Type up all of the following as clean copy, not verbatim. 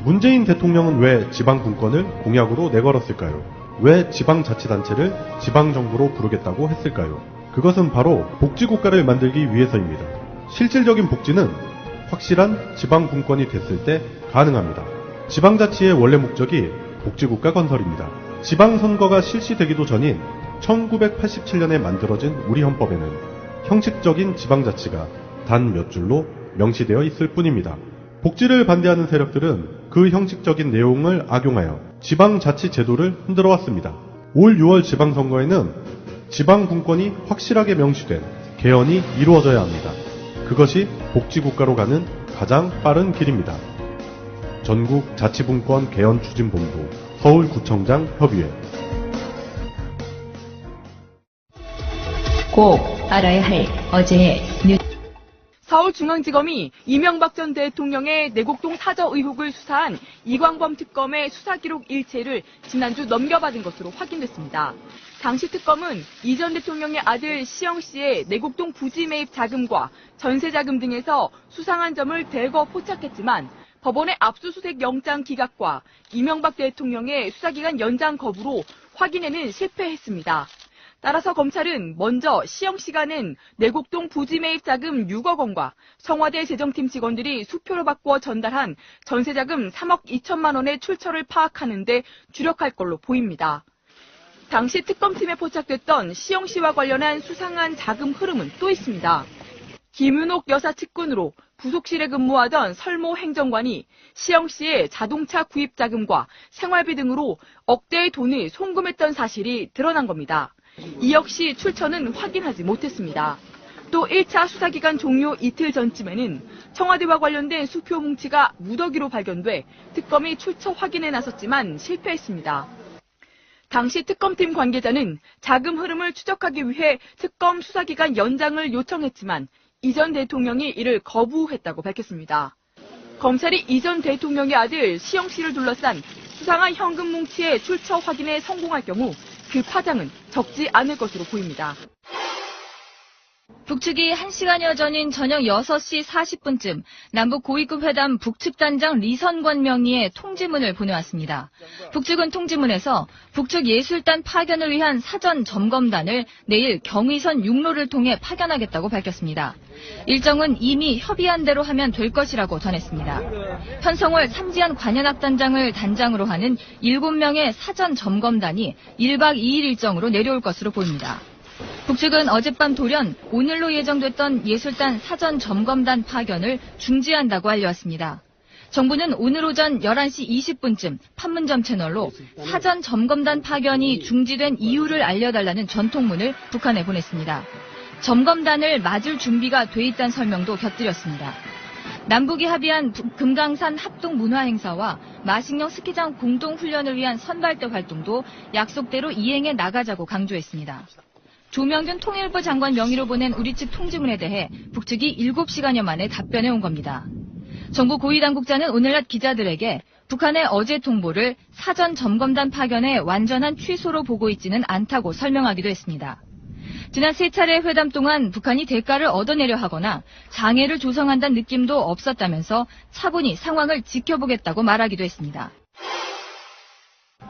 문재인 대통령은 왜 지방분권을 공약으로 내걸었을까요? 왜 지방자치단체를 지방정부로 부르겠다고 했을까요? 그것은 바로 복지국가를 만들기 위해서입니다. 실질적인 복지는 확실한 지방분권이 됐을 때 가능합니다. 지방자치의 원래 목적이 복지국가 건설입니다. 지방선거가 실시되기도 전인 1987년에 만들어진 우리 헌법에는 형식적인 지방자치가 단 몇 줄로 명시되어 있을 뿐입니다. 복지를 반대하는 세력들은 그 형식적인 내용을 악용하여 지방자치 제도를 흔들어 왔습니다. 올 6월 지방선거에는 지방분권이 확실하게 명시된 개헌이 이루어져야 합니다. 그것이 복지국가로 가는 가장 빠른 길입니다. 전국자치분권 개헌추진본부 서울구청장 협의회. 꼭 알아야 할 어제의 뉴스. 서울중앙지검이 이명박 전 대통령의 내곡동 사저 의혹을 수사한 이광범 특검의 수사기록 일체를 지난주 넘겨받은 것으로 확인됐습니다. 당시 특검은 이 전 대통령의 아들 시영 씨의 내곡동 부지 매입 자금과 전세 자금 등에서 수상한 점을 대거 포착했지만 법원의 압수수색 영장 기각과 이명박 대통령의 수사기간 연장 거부로 확인에는 실패했습니다. 따라서 검찰은 먼저 시영 씨가 낸 내곡동 부지 매입 자금 6억 원과 청와대 재정팀 직원들이 수표로 바꾸어 전달한 전세자금 3억 2천만 원의 출처를 파악하는 데 주력할 걸로 보입니다. 당시 특검팀에 포착됐던 시영 씨와 관련한 수상한 자금 흐름은 또 있습니다. 김윤옥 여사 측근으로 부속실에 근무하던 설모 행정관이 시영 씨의 자동차 구입 자금과 생활비 등으로 억대의 돈을 송금했던 사실이 드러난 겁니다. 이 역시 출처는 확인하지 못했습니다. 또 1차 수사기간 종료 이틀 전쯤에는 청와대와 관련된 수표 뭉치가 무더기로 발견돼 특검이 출처 확인에 나섰지만 실패했습니다. 당시 특검팀 관계자는 자금 흐름을 추적하기 위해 특검 수사기간 연장을 요청했지만 이 전 대통령이 이를 거부했다고 밝혔습니다. 검찰이 이 전 대통령의 아들 시영 씨를 둘러싼 수상한 현금 뭉치의 출처 확인에 성공할 경우 그 파장은 적지 않을 것으로 보입니다. 북측이 1시간여 전인 저녁 6시 40분쯤 남북 고위급 회담 북측단장 리선권 명의의 통지문을 보내왔습니다. 북측은 통지문에서 북측 예술단 파견을 위한 사전 점검단을 내일 경의선 육로를 통해 파견하겠다고 밝혔습니다. 일정은 이미 협의한 대로 하면 될 것이라고 전했습니다. 현성월 삼지한 관현악단장을 단장으로 하는 7명의 사전 점검단이 1박 2일 일정으로 내려올 것으로 보입니다. 북측은 어젯밤 돌연 오늘로 예정됐던 예술단 사전 점검단 파견을 중지한다고 알려왔습니다. 정부는 오늘 오전 11시 20분쯤 판문점 채널로 사전 점검단 파견이 중지된 이유를 알려달라는 전통문을 북한에 보냈습니다. 점검단을 맞을 준비가 돼 있다는 설명도 곁들였습니다. 남북이 합의한 금강산 합동문화행사와 마식령 스키장 공동훈련을 위한 선발대 활동도 약속대로 이행해 나가자고 강조했습니다. 조명균 통일부 장관 명의로 보낸 우리 측 통지문에 대해 북측이 7시간여 만에 답변해 온 겁니다. 정부 고위당국자는 오늘 낮 기자들에게 북한의 어제 통보를 사전 점검단 파견의 완전한 취소로 보고 있지는 않다고 설명하기도 했습니다. 지난 3차례 회담 동안 북한이 대가를 얻어내려 하거나 장애를 조성한다는 느낌도 없었다면서 차분히 상황을 지켜보겠다고 말하기도 했습니다.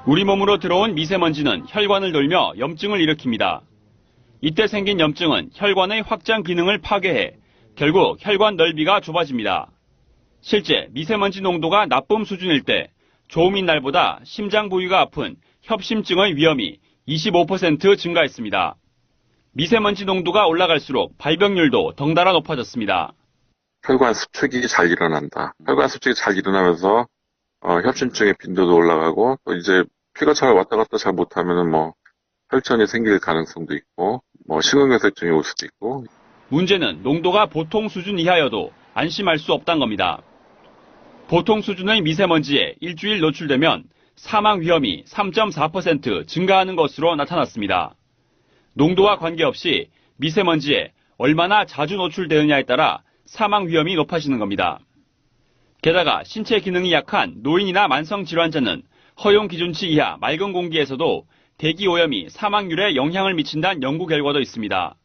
우리 몸으로 들어온 미세먼지는 혈관을 돌며 염증을 일으킵니다. 이때 생긴 염증은 혈관의 확장 기능을 파괴해 결국 혈관 넓이가 좁아집니다. 실제 미세먼지 농도가 나쁨 수준일 때 조음인 날보다 심장 부위가 아픈 협심증의 위험이 25% 증가했습니다. 미세먼지 농도가 올라갈수록 발병률도 덩달아 높아졌습니다. 혈관 습축이 잘 일어난다. 혈관 습축이 잘 일어나면서 협심증의 빈도도 올라가고 또 이제 피가 잘 왔다 갔다 잘 못하면은 혈전이 생길 가능성도 있고 심근경색증이 올 수도 있고. 문제는 농도가 보통 수준 이하여도 안심할 수 없다는 겁니다. 보통 수준의 미세먼지에 일주일 노출되면 사망 위험이 3.4% 증가하는 것으로 나타났습니다. 농도와 관계없이 미세먼지에 얼마나 자주 노출되느냐에 따라 사망 위험이 높아지는 겁니다. 게다가 신체 기능이 약한 노인이나 만성 질환자는 허용 기준치 이하 맑은 공기에서도 대기 오염이 사망률에 영향을 미친다는 연구 결과도 있습니다.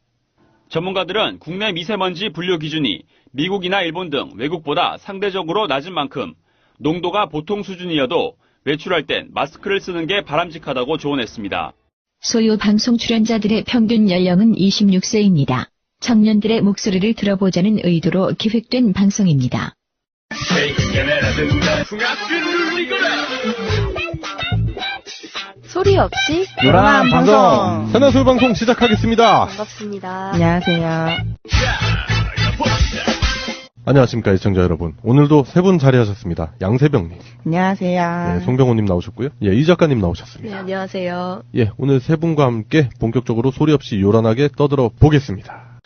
전문가들은 국내 미세먼지 분류 기준이 미국이나 일본 등 외국보다 상대적으로 낮은 만큼 농도가 보통 수준이어도 외출할 땐 마스크를 쓰는 게 바람직하다고 조언했습니다. 소유 방송 출연자들의 평균 연령은 26세입니다. 청년들의 목소리를 들어보자는 의도로 기획된 방송입니다. 소리 없이 요란한 방송. 산하소유 방송 시작하겠습니다. 반갑습니다. 안녕하세요. 안녕하십니까, 시청자 여러분. 오늘도 세 분 자리하셨습니다. 양세병님, 안녕하세요. 네, 송병호님 나오셨고요. 예, 이 작가님 나오셨습니다. 네, 안녕하세요. 예, 오늘 세 분과 함께 본격적으로 소리 없이 요란하게 떠들어 보겠습니다.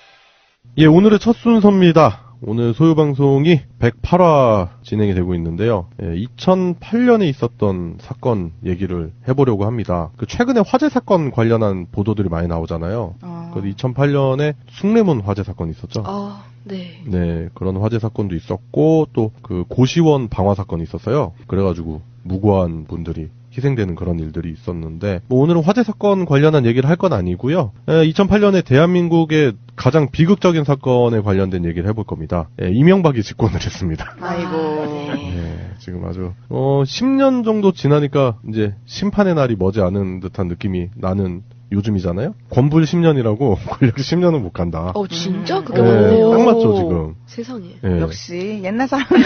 예, 오늘의 첫 순서입니다. 오늘 소유방송이 108화 진행이 되고 있는데요. 예, 2008년에 있었던 사건 얘기를 해보려고 합니다. 그 최근에 화재 사건 관련한 보도들이 많이 나오잖아요. 그래서 2008년에 숭례문 화재 사건이 있었죠. 네. 네, 그런 화재 사건도 있었고, 또 그 고시원 방화 사건이 있었어요. 그래가지고 무고한 분들이 희생되는 그런 일들이 있었는데, 뭐 오늘은 화재 사건 관련한 얘기를 할 건 아니고요. 2008년에 대한민국의 가장 비극적인 사건에 관련된 얘기를 해볼 겁니다. 이명박이 집권을 했습니다. 아이고. 네, 지금 아주 10년 정도 지나니까 이제 심판의 날이 머지않은 듯한 느낌이 나는 요즘이잖아요. 권불 10년이라고 권력 10년은 못 간다. 진짜? 그게 네, 딱 맞죠 지금. 세상에. 네. 역시 옛날 사람들.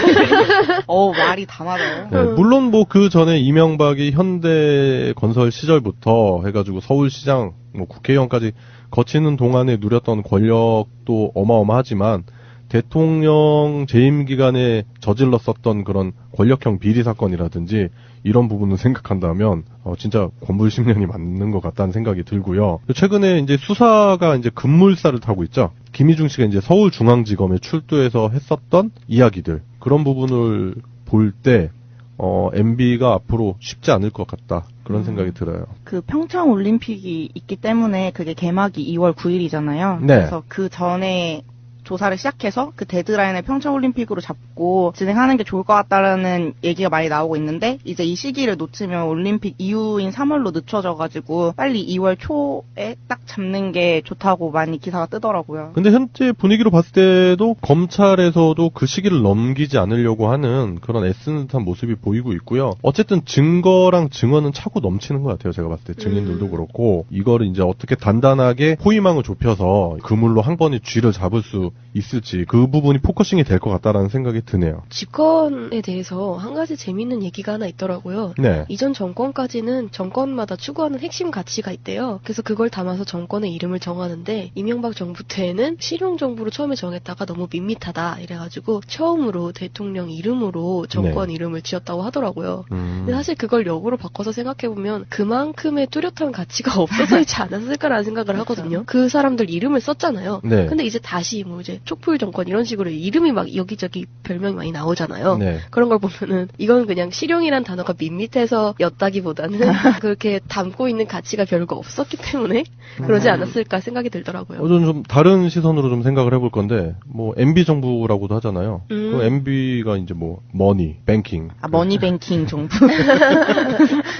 말이 다 맞아요. 네, 물론 뭐 그 전에 이명박이 현대 건설 시절부터 해가지고 서울시장, 뭐 국회의원까지 거치는 동안에 누렸던 권력도 어마어마하지만 대통령 재임 기간에 저질렀었던 그런 권력형 비리 사건이라든지 이런 부분을 생각한다면 진짜 권불 10년이 맞는 것 같다는 생각이 들고요. 최근에 이제 수사가 이제 급물살을 타고 있죠. 김희중 씨가 이제 서울중앙지검에 출두해서 했었던 이야기들, 그런 부분을 볼 때 MB가 앞으로 쉽지 않을 것 같다, 그런 생각이 들어요. 그 평창 올림픽이 있기 때문에 그게 개막이 2월 9일이잖아요. 네. 그래서 그 전에 조사를 시작해서 그 데드라인을 평창올림픽으로 잡고 진행하는 게 좋을 것 같다라는 얘기가 많이 나오고 있는데, 이제 이 시기를 놓치면 올림픽 이후인 3월로 늦춰져가지고 빨리 2월 초에 딱 잡는 게 좋다고 많이 기사가 뜨더라고요. 근데 현재 분위기로 봤을 때도 검찰에서도 그 시기를 넘기지 않으려고 하는 그런 애쓰는 듯한 모습이 보이고 있고요. 어쨌든 증거랑 증언은 차고 넘치는 것 같아요. 제가 봤을 때 증인들도 그렇고, 이거를 이제 어떻게 단단하게 포위망을 좁혀서 그물로 한 번에 쥐를 잡을 수 있을지, 그 부분이 포커싱이 될 것 같다라는 생각이 드네요. 집권에 대해서 한 가지 재미있는 얘기가 하나 있더라고요. 네. 이전 정권까지는 정권마다 추구하는 핵심 가치가 있대요. 그래서 그걸 담아서 정권의 이름을 정하는데, 이명박 정부 때에는 실용정부로 처음에 정했다가 너무 밋밋하다 이래가지고 처음으로 대통령 이름으로 정권 이름을 지었다고 하더라고요. 근데 사실 그걸 역으로 바꿔서 생각해보면 그만큼의 뚜렷한 가치가 없어서 있지 않았을까라는 생각을 하거든요. 그 사람들 이름을 썼잖아요. 네. 근데 이제 다시 뭐 이제 촛불 정권 이런 식으로 이름이 막 여기저기 별명이 많이 나오잖아요. 네. 그런 걸 보면은 이건 그냥 실용이란 단어가 밋밋해서였다기보다는 그렇게 담고 있는 가치가 별거 없었기 때문에 그러지 않았을까 생각이 들더라고요. 저는 좀 다른 시선으로 좀 생각을 해볼 건데, 뭐 MB 정부라고도 하잖아요. 그 MB가 이제 뭐 머니, 뱅킹, 머니뱅킹 정부.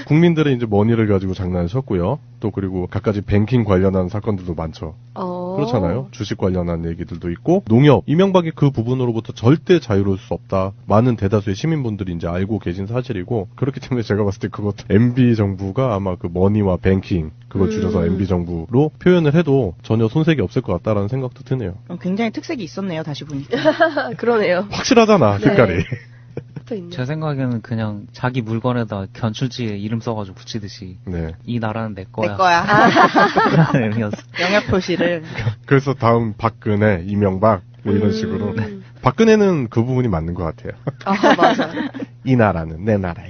국민들의 이제 머니를 가지고 장난을 쳤고요. 또 그리고 갖가지 뱅킹 관련한 사건들도 많죠. 그렇잖아요. 주식 관련한 얘기들도 있고, 농협, 이명박이 그 부분으로부터 절대 자유로울 수 없다, 많은 대다수의 시민분들이 이제 알고 계신 사실이고, 그렇기 때문에 제가 봤을 때 그것도 MB 정부가 아마 그 머니와 뱅킹, 그걸 줄여서 MB 정부로 표현을 해도 전혀 손색이 없을 것 같다라는 생각도 드네요. 굉장히 특색이 있었네요, 다시 보니까. 그러네요. 확실하잖아, 색깔이. 제 생각에는 그냥 자기 물건에다 견출지에 이름 써가지고 붙이듯이 네. 이 나라는 내 거야. 내 거야. 그런 의미였어. 영역 표시를. 그래서 다음 박근혜, 이명박 뭐 이런 식으로. 박근혜는 그 부분이 맞는 것 같아요. 맞아. 이 나라는 내 나라야.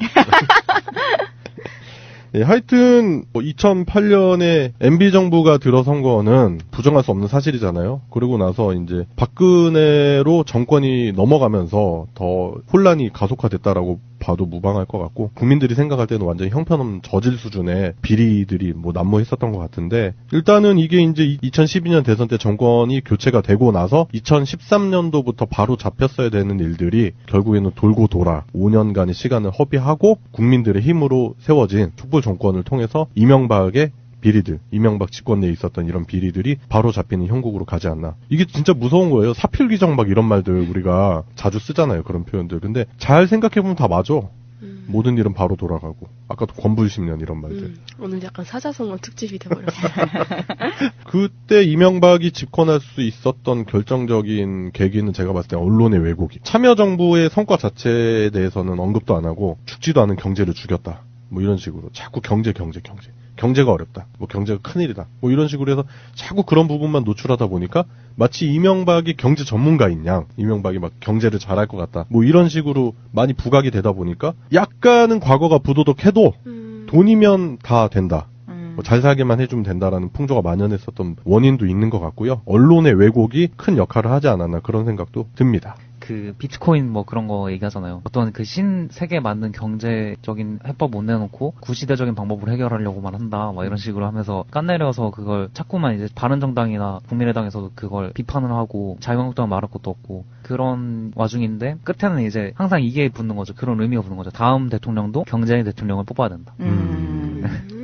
예, 하여튼 2008년에 MB 정부가 들어선 거는 부정할 수 없는 사실이잖아요. 그러고 나서 이제 박근혜로 정권이 넘어가면서 더 혼란이 가속화됐다라고 봐도 무방할 것 같고, 국민들이 생각할 때는 완전히 형편없는 저질 수준의 비리들이 뭐 난무했었던 것 같은데, 일단은 이게 이제 2012년 대선 때 정권이 교체가 되고 나서 2013년도부터 바로 잡혔어야 되는 일들이 결국에는 돌고 돌아 5년간의 시간을 허비하고 국민들의 힘으로 세워진 촛불 정권을 통해서 이명박의 비리들, 이명박 집권 내에 있었던 이런 비리들이 바로 잡히는 형국으로 가지 않나. 이게 진짜 무서운 거예요. 사필귀정 막 이런 말들 우리가 자주 쓰잖아요. 그런 표현들. 근데 잘 생각해보면 다 맞아. 모든 일은 바로 돌아가고. 아까도 권불심련 이런 말들. 오늘 약간 사자성어 특집이 돼버렸어요. 그때 이명박이 집권할 수 있었던 결정적인 계기는 제가 봤을 때 언론의 왜곡이. 참여정부의 성과 자체에 대해서는 언급도 안 하고 죽지도 않은 경제를 죽였다. 뭐 이런 식으로 자꾸 경제가 어렵다. 뭐 경제가 큰일이다. 뭐 이런 식으로 해서 자꾸 그런 부분만 노출하다 보니까 마치 이명박이 경제 전문가인 양, 이명박이 막 경제를 잘할 것 같다. 뭐 이런 식으로 많이 부각이 되다 보니까 약간은 과거가 부도덕해도 돈이면 다 된다. 뭐 잘 살게만 해주면 된다라는 풍조가 만연했었던 원인도 있는 것 같고요. 언론의 왜곡이 큰 역할을 하지 않았나 그런 생각도 듭니다. 그 비트코인 뭐 그런 거 얘기하잖아요. 어떤 그 신세계에 맞는 경제적인 해법 못 내놓고 구시대적인 방법으로 해결하려고만 한다. 막 이런 식으로 하면서 깐내려서 그걸 자꾸만 이제 바른정당이나 국민의당에서도 그걸 비판을 하고 자유한국당은 말할 것도 없고 그런 와중인데 끝에는 이제 항상 이게 붙는 거죠. 그런 의미가 붙는 거죠. 다음 대통령도 경제의 대통령을 뽑아야 된다.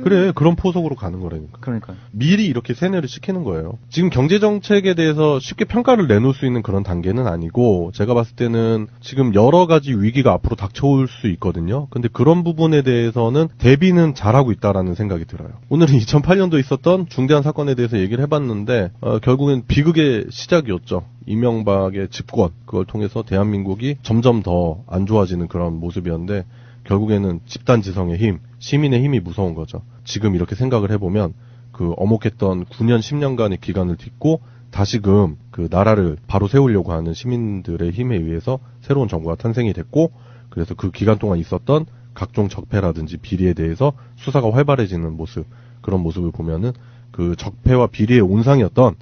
그래, 그런 포석으로 가는 거라니까. 그러니까요. 미리 이렇게 세뇌를 시키는 거예요. 지금 경제정책에 대해서 쉽게 평가를 내놓을 수 있는 그런 단계는 아니고, 제가 봤을 때는 지금 여러 가지 위기가 앞으로 닥쳐올 수 있거든요. 근데 그런 부분에 대해서는 대비는 잘하고 있다라는 생각이 들어요. 오늘은 2008년도에 있었던 중대한 사건에 대해서 얘기를 해봤는데, 결국엔 비극의 시작이었죠. 이명박의 집권, 그걸 통해서 대한민국이 점점 더 안 좋아지는 그런 모습이었는데, 결국에는 집단지성의 힘, 시민의 힘이 무서운 거죠. 지금 이렇게 생각을 해보면 그 엄혹했던 9년, 10년간의 기간을 딛고 다시금 그 나라를 바로 세우려고 하는 시민들의 힘에 의해서 새로운 정부가 탄생이 됐고, 그래서 그 기간 동안 있었던 각종 적폐라든지 비리에 대해서 수사가 활발해지는 모습, 그런 모습을 보면은 그 적폐와 비리의 온상이었던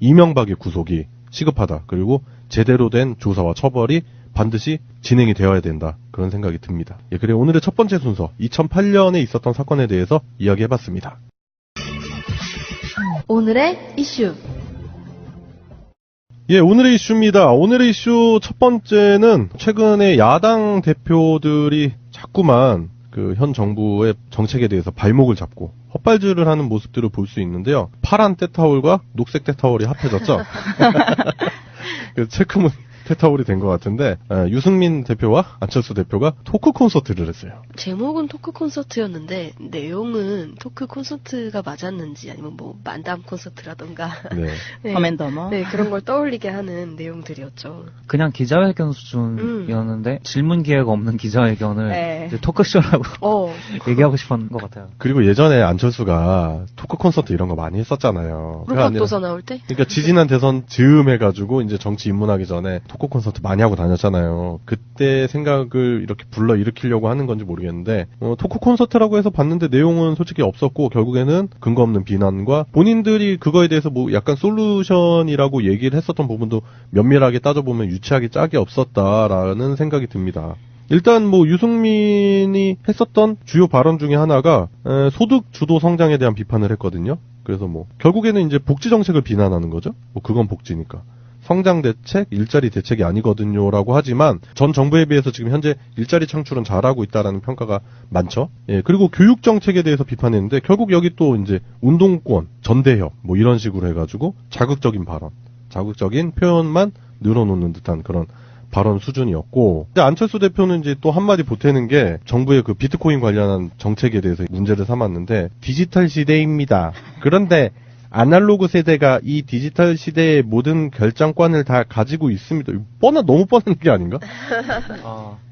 이명박의 구속이 시급하다. 그리고 제대로 된 조사와 처벌이 반드시 진행이 되어야 된다. 그런 생각이 듭니다. 예, 그래 오늘의 첫 번째 순서 2008년에 있었던 사건에 대해서 이야기해봤습니다. 오늘의 이슈. 예, 오늘의 이슈입니다. 오늘의 이슈 첫 번째는 최근에 야당 대표들이 자꾸만 그 현 정부의 정책에 대해서 발목을 잡고 헛발질을 하는 모습들을 볼 수 있는데요. 파란 때타올과 녹색 때타올이 합해졌죠. 그래서 체크무늬 테타올이 된 것 같은데, 유승민 대표와 안철수 대표가 토크 콘서트를 했어요. 제목은 토크 콘서트였는데 내용은 토크 콘서트가 맞았는지 아니면 뭐 만담 콘서트라던가 네. 네, 커맨더머. 네, 그런 걸 떠올리게 하는 내용들이었죠. 그냥 기자회견 수준이었는데 질문 기회가 없는 기자회견을 네. 이제 토크쇼라고 얘기하고 싶었던 것 같아요. 그리고 예전에 안철수가 토크 콘서트 이런 거 많이 했었잖아요. 불각도사 나올 때? 그러니까 지지난 대선 즈음 해가지고 이제 정치 입문하기 전에 토크 콘서트 많이 하고 다녔잖아요. 그때 생각을 이렇게 불러일으키려고 하는 건지 모르겠는데, 토크 콘서트라고 해서 봤는데 내용은 솔직히 없었고, 결국에는 근거 없는 비난과 본인들이 그거에 대해서 뭐 약간 솔루션이라고 얘기를 했었던 부분도 면밀하게 따져보면 유치하게 짝이 없었다라는 생각이 듭니다. 일단 뭐 유승민이 했었던 주요 발언 중에 하나가 소득 주도 성장에 대한 비판을 했거든요. 그래서 뭐 결국에는 이제 복지 정책을 비난하는 거죠. 뭐 그건 복지니까. 성장 대책, 일자리 대책이 아니거든요라고 하지만 전 정부에 비해서 지금 현재 일자리 창출은 잘하고 있다라는 평가가 많죠. 예, 그리고 교육 정책에 대해서 비판했는데 결국 여기 또 이제 운동권, 전대협 뭐 이런 식으로 해가지고 자극적인 발언, 자극적인 표현만 늘어놓는 듯한 그런 발언 수준이었고, 근데 안철수 대표는 이제 또 한마디 보태는 게 정부의 그 비트코인 관련한 정책에 대해서 문제를 삼았는데, 디지털 시대입니다. 그런데 아날로그 세대가 이 디지털 시대의 모든 결정권을 다 가지고 있습니다. 너무 뻔한 게 아닌가?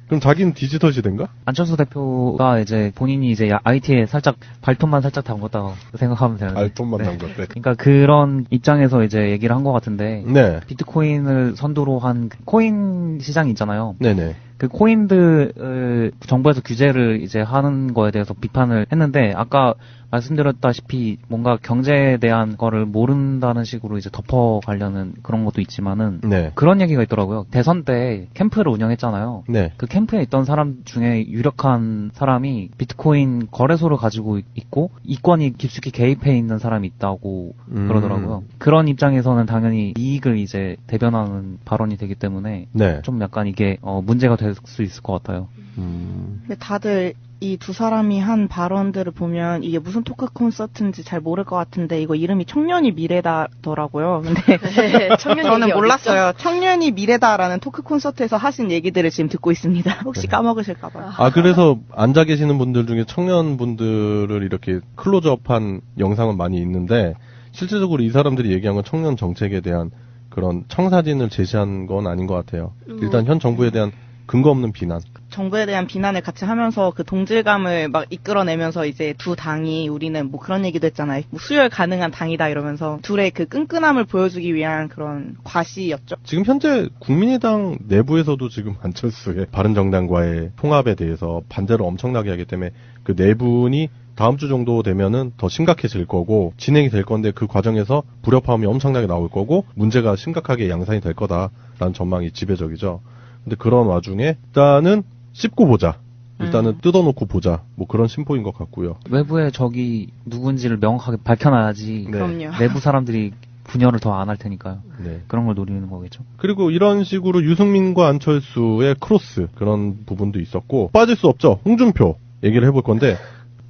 그럼 자기는 디지털 시대인가? 안철수 대표가 이제 본인이 이제 IT에 살짝 발톱만 살짝 담궜다고 생각하면 되는데. 발톱만 네. 담궜대. 그러니까 그런 입장에서 이제 얘기를 한 것 같은데. 네. 비트코인을 선두로 한 코인 시장이 있잖아요. 네네. 그 코인들을 정부에서 규제를 이제 하는 거에 대해서 비판을 했는데, 아까 말씀드렸다시피 뭔가 경제에 대한 거를 모른다는 식으로 이제 덮어가려는 그런 것도 있지만은, 네. 그런 얘기가 있더라고요. 대선 때 캠프를 운영했잖아요. 네. 그 캠프에 있던 사람 중에 유력한 사람이 비트코인 거래소를 가지고 있고 이권이 깊숙이 개입해 있는 사람이 있다고 그러더라고요. 그런 입장에서는 당연히 이익을 이제 대변하는 발언이 되기 때문에 네. 좀 약간 이게 문제가 될 수 있을 것 같아요. 근데 다들 이 두 사람이 한 발언들을 보면 이게 무슨 토크 콘서트인지 잘 모를 것 같은데 이거 이름이 청년이 미래다더라고요. 근데 저는 몰랐어요. 청년이 미래다라는 토크 콘서트에서 하신 얘기들을 지금 듣고 있습니다. 혹시 까먹으실까봐. 그래서 앉아 계시는 분들 중에 청년분들을 이렇게 클로즈업한 영상은 많이 있는데 실질적으로 이 사람들이 얘기한 건 청년 정책에 대한 그런 청사진을 제시한 건 아닌 것 같아요. 일단 현 정부에 대한 근거 없는 비난. 정부에 대한 비난을 같이 하면서 그 동질감을 막 이끌어내면서 이제 두 당이 우리는 뭐 그런 얘기도 했잖아요. 뭐 수혈 가능한 당이다 이러면서 둘의 그 끈끈함을 보여주기 위한 그런 과시였죠. 지금 현재 국민의당 내부에서도 지금 안철수의 바른정당과의 통합에 대해서 반대를 엄청나게 하기 때문에 그 내분이 다음 주 정도 되면은 더 심각해질 거고 진행이 될 건데 그 과정에서 불협화음이 엄청나게 나올 거고 문제가 심각하게 양산이 될 거다라는 전망이 지배적이죠. 근데 그런 와중에 일단은 씹고 보자. 일단은 뜯어놓고 보자. 뭐 그런 심보인 것 같고요. 외부의 적이 누군지를 명확하게 밝혀놔야지 그럼요. 내부 사람들이 분열을 더 안 할 테니까요. 네. 그런 걸 노리는 거겠죠. 그리고 이런 식으로 유승민과 안철수의 크로스 그런 부분도 있었고 빠질 수 없죠. 홍준표 얘기를 해볼 건데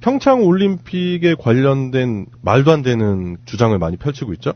평창 올림픽에 관련된 말도 안 되는 주장을 많이 펼치고 있죠.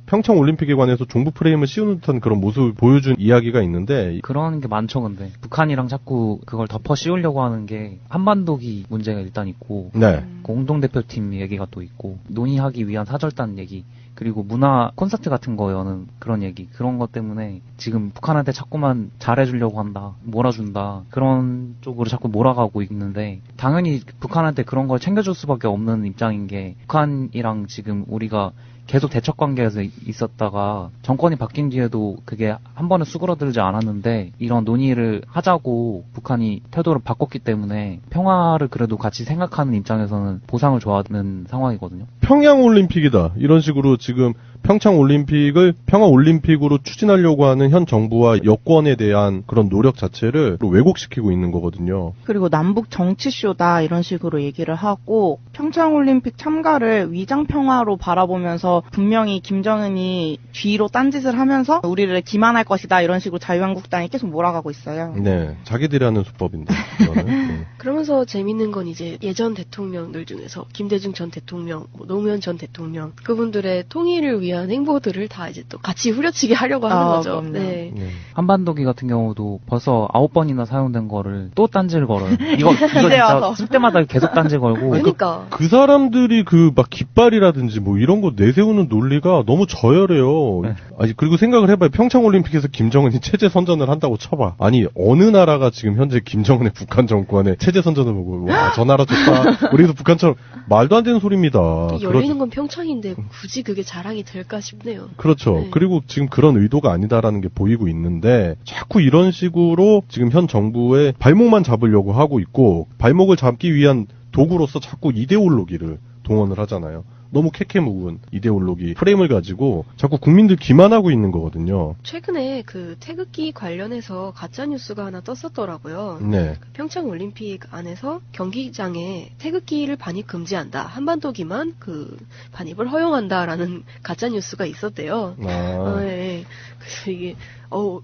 평창 올림픽에 관해서 종부 프레임을 씌우는 듯한 그런 모습을 보여준 이야기가 있는데 그런 게 많죠. 근데 북한이랑 자꾸 그걸 덮어 씌우려고 하는 게 한반도기 문제가 일단 있고 네. 공동대표팀 얘기가 또 있고 논의하기 위한 사절단 얘기 그리고 문화 콘서트 같은 거 여는 그런 얘기 그런 것 때문에 지금 북한한테 자꾸만 잘해주려고 한다 몰아준다 그런 쪽으로 자꾸 몰아가고 있는데 당연히 북한한테 그런 걸 챙겨줄 수밖에 없는 입장인 게 북한이랑 지금 우리가 계속 대척 관계에서 있었다가 정권이 바뀐 뒤에도 그게 한 번은 수그러들지 않았는데 이런 논의를 하자고 북한이 태도를 바꿨기 때문에 평화를 그래도 같이 생각하는 입장에서는 보상을 줘하는 상황이거든요. 평양올림픽이다. 이런 식으로 지금 평창올림픽을 평화올림픽으로 추진하려고 하는 현 정부와 여권에 대한 그런 노력 자체를 왜곡시키고 있는 거거든요. 그리고 남북 정치쇼다 이런 식으로 얘기를 하고 평창올림픽 참가를 위장평화로 바라보면서 분명히 김정은이 뒤로 딴짓을 하면서 우리를 기만할 것이다 이런 식으로 자유한국당이 계속 몰아가고 있어요. 네, 자기들이 하는 수법인데. 이거는. 네. 그러면서 재밌는 건 이제 예전 대통령들 중에서 김대중 전 대통령, 노무현 전 대통령 그분들의 통일을 위한 행보들을 다 이제 또 같이 후려치게 하려고 하는 거죠. 네. 네. 한반도기 같은 경우도 벌써 9번이나 사용된 거를 또 딴지를 걸어요. 이거 진짜 쓸 때마다 계속 딴지 걸고. 그러니까. 그 사람들이 그 막 깃발이라든지 뭐 이런 거 내세우는 논리가 너무 저열해요. 네. 아니 그리고 생각을 해봐요. 평창올림픽에서 김정은이 체제 선전을 한다고 쳐봐. 아니 어느 나라가 지금 현재 김정은의 북한 정권의 체제 선전을 보고 와 저 나라 좋다. 우리도 북한처럼 말도 안 되는 소리입니다. 열리는 건 평창인데 굳이 그게 자랑이 될까 싶네요. 그렇죠. 네. 그리고 지금 그런 의도가 아니다라는 게 보이고 있는데 자꾸 이런 식으로 지금 현 정부의 발목만 잡으려고 하고 있고 발목을 잡기 위한 도구로서 자꾸 이데올로기를 동원을 하잖아요. 너무 캐캐묵은 이데올로기 프레임을 가지고 자꾸 국민들 기만하고 있는 거거든요. 최근에 그 태극기 관련해서 가짜 뉴스가 하나 떴었더라고요. 네. 평창 올림픽 안에서 경기장에 태극기를 반입 금지한다. 한반도기만 그 반입을 허용한다라는 가짜 뉴스가 있었대요. 네. 그래서 이게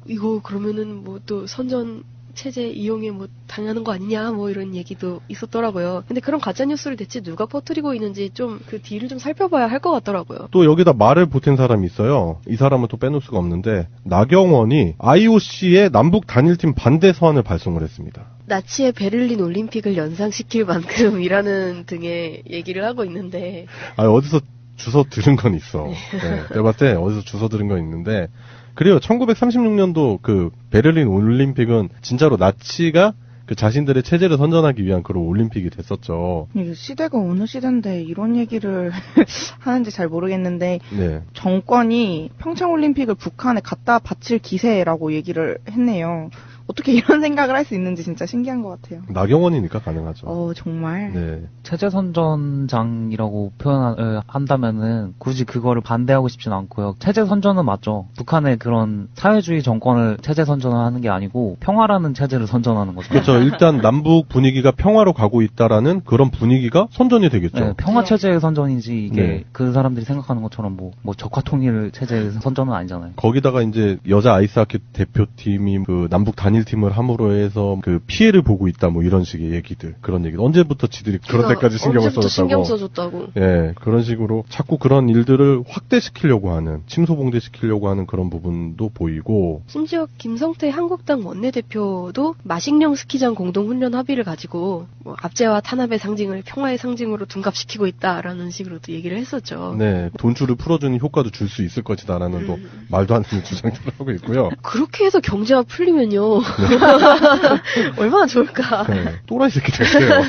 이거 그러면은 뭐 또 선전 체제 이용에 뭐 당하는 거 아니냐 뭐 이런 얘기도 있었더라고요. 근데 그런 가짜 뉴스를 대체 누가 퍼뜨리고 있는지 좀 그 뒤를 좀 살펴봐야 할 것 같더라고요. 또 여기다 말을 보탠 사람이 있어요. 이 사람은 또 빼놓을 수가 없는데 나경원이 IOC의 남북 단일팀 반대 서한을 발송을 했습니다. 나치의 베를린 올림픽을 연상시킬 만큼이라는 등의 얘기를 하고 있는데 어디서 주워 들은 건 있어. 네. 내가 봤을 때 어디서 주워 들은 건 있는데 그래요. 1936년도 그 베를린 올림픽은 진짜로 나치가 그 자신들의 체제를 선전하기 위한 그런 올림픽이 됐었죠. 이게 시대가 어느 시대인데 이런 얘기를 하는지 잘 모르겠는데 네. 정권이 평창올림픽을 북한에 갖다 바칠 기세라고 얘기를 했네요. 어떻게 이런 생각을 할 수 있는지 진짜 신기한 것 같아요. 나경원이니까 가능하죠. 정말. 네. 체제 선전장이라고 표현을 한다면은 굳이 그거를 반대하고 싶진 않고요. 체제 선전은 맞죠. 북한의 그런 사회주의 정권을 체제 선전을 하는 게 아니고 평화라는 체제를 선전하는 거죠. 그렇죠. 일단 남북 분위기가 평화로 가고 있다라는 그런 분위기가 선전이 되겠죠. 네, 평화 체제의 선전이지 이게 네. 그 사람들이 생각하는 것처럼 뭐 적화 통일 체제의 선전은 아니잖아요. 거기다가 이제 여자 아이스하키 대표팀이 그 남북 단일팀을 함으로 해서 그 피해를 보고 있다 뭐 이런 식의 얘기들, 그런 얘기. 언제부터 지들이 그런 데까지 신경을 언제부터 신경 써줬다고. 써줬다고. 예, 그런 식으로 자꾸 그런 일들을 확대시키려고 하는, 침소봉대시키려고 하는 그런 부분도 보이고. 심지어 김성태 한국당 원내대표도 마식령 스키장 공동훈련 합의를 가지고 뭐 압제와 탄압의 상징을 평화의 상징으로 둔갑시키고 있다라는 식으로도 얘기를 했었죠. 네, 돈줄을 풀어주는 효과도 줄 수 있을 것이다라는 또 말도 안 되는 주장들을 하고 있고요. 그렇게 해서 경제가 풀리면요. 얼마나 좋을까. 네, 또라이 새끼 됐어요.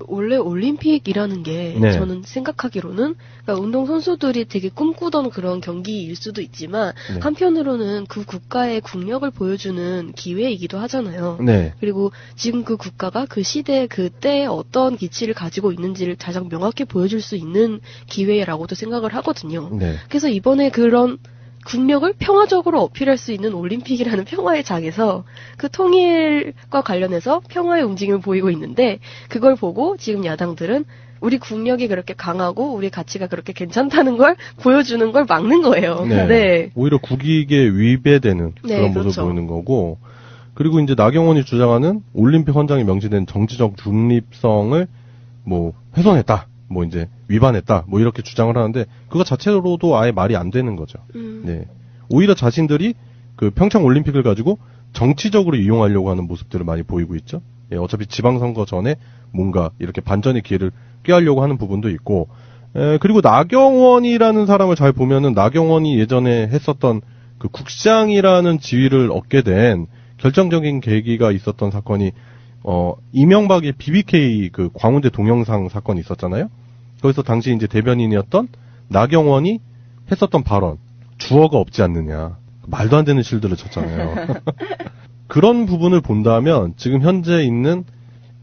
원래 올림픽이라는 게 네. 저는 생각하기로는 그러니까 운동 선수들이 되게 꿈꾸던 그런 경기일 수도 있지만 네. 한편으로는 그 국가의 국력을 보여주는 기회이기도 하잖아요. 네, 그리고 지금 그 국가가 그 시대 그때에 어떤 기치를 가지고 있는지를 가장 명확히 보여줄 수 있는 기회라고도 생각을 하거든요. 네, 그래서 이번에 그런 국력을 평화적으로 어필할 수 있는 올림픽이라는 평화의 장에서 그 통일과 관련해서 평화의 움직임을 보이고 있는데 그걸 보고 지금 야당들은 우리 국력이 그렇게 강하고 우리 가치가 그렇게 괜찮다는 걸 보여주는 걸 막는 거예요. 네. 네. 오히려 국익에 위배되는 네, 그런 모습을 그렇죠. 보이는 거고, 그리고 이제 나경원이 주장하는 올림픽 헌장에 명시된 정치적 중립성을 뭐 훼손했다, 뭐 이제 위반했다, 뭐 이렇게 주장을 하는데 그거 자체로도 아예 말이 안 되는 거죠. 네. 오히려 자신들이 그 평창 올림픽을 가지고 정치적으로 이용하려고 하는 모습들을 많이 보이고 있죠. 예, 어차피 지방선거 전에 뭔가 이렇게 반전의 기회를 꾀하려고 하는 부분도 있고, 그리고 나경원이라는 사람을 잘 보면은 나경원이 예전에 했었던 그 국장이라는 지위를 얻게 된 결정적인 계기가 있었던 사건이 이명박의 BBK 그 광운대 동영상 사건이 있었잖아요. 거기서 당시 이제 대변인이었던 나경원이 했었던 발언, 주어가 없지 않느냐, 말도 안 되는 실드를 쳤잖아요. 그런 부분을 본다면 지금 현재 있는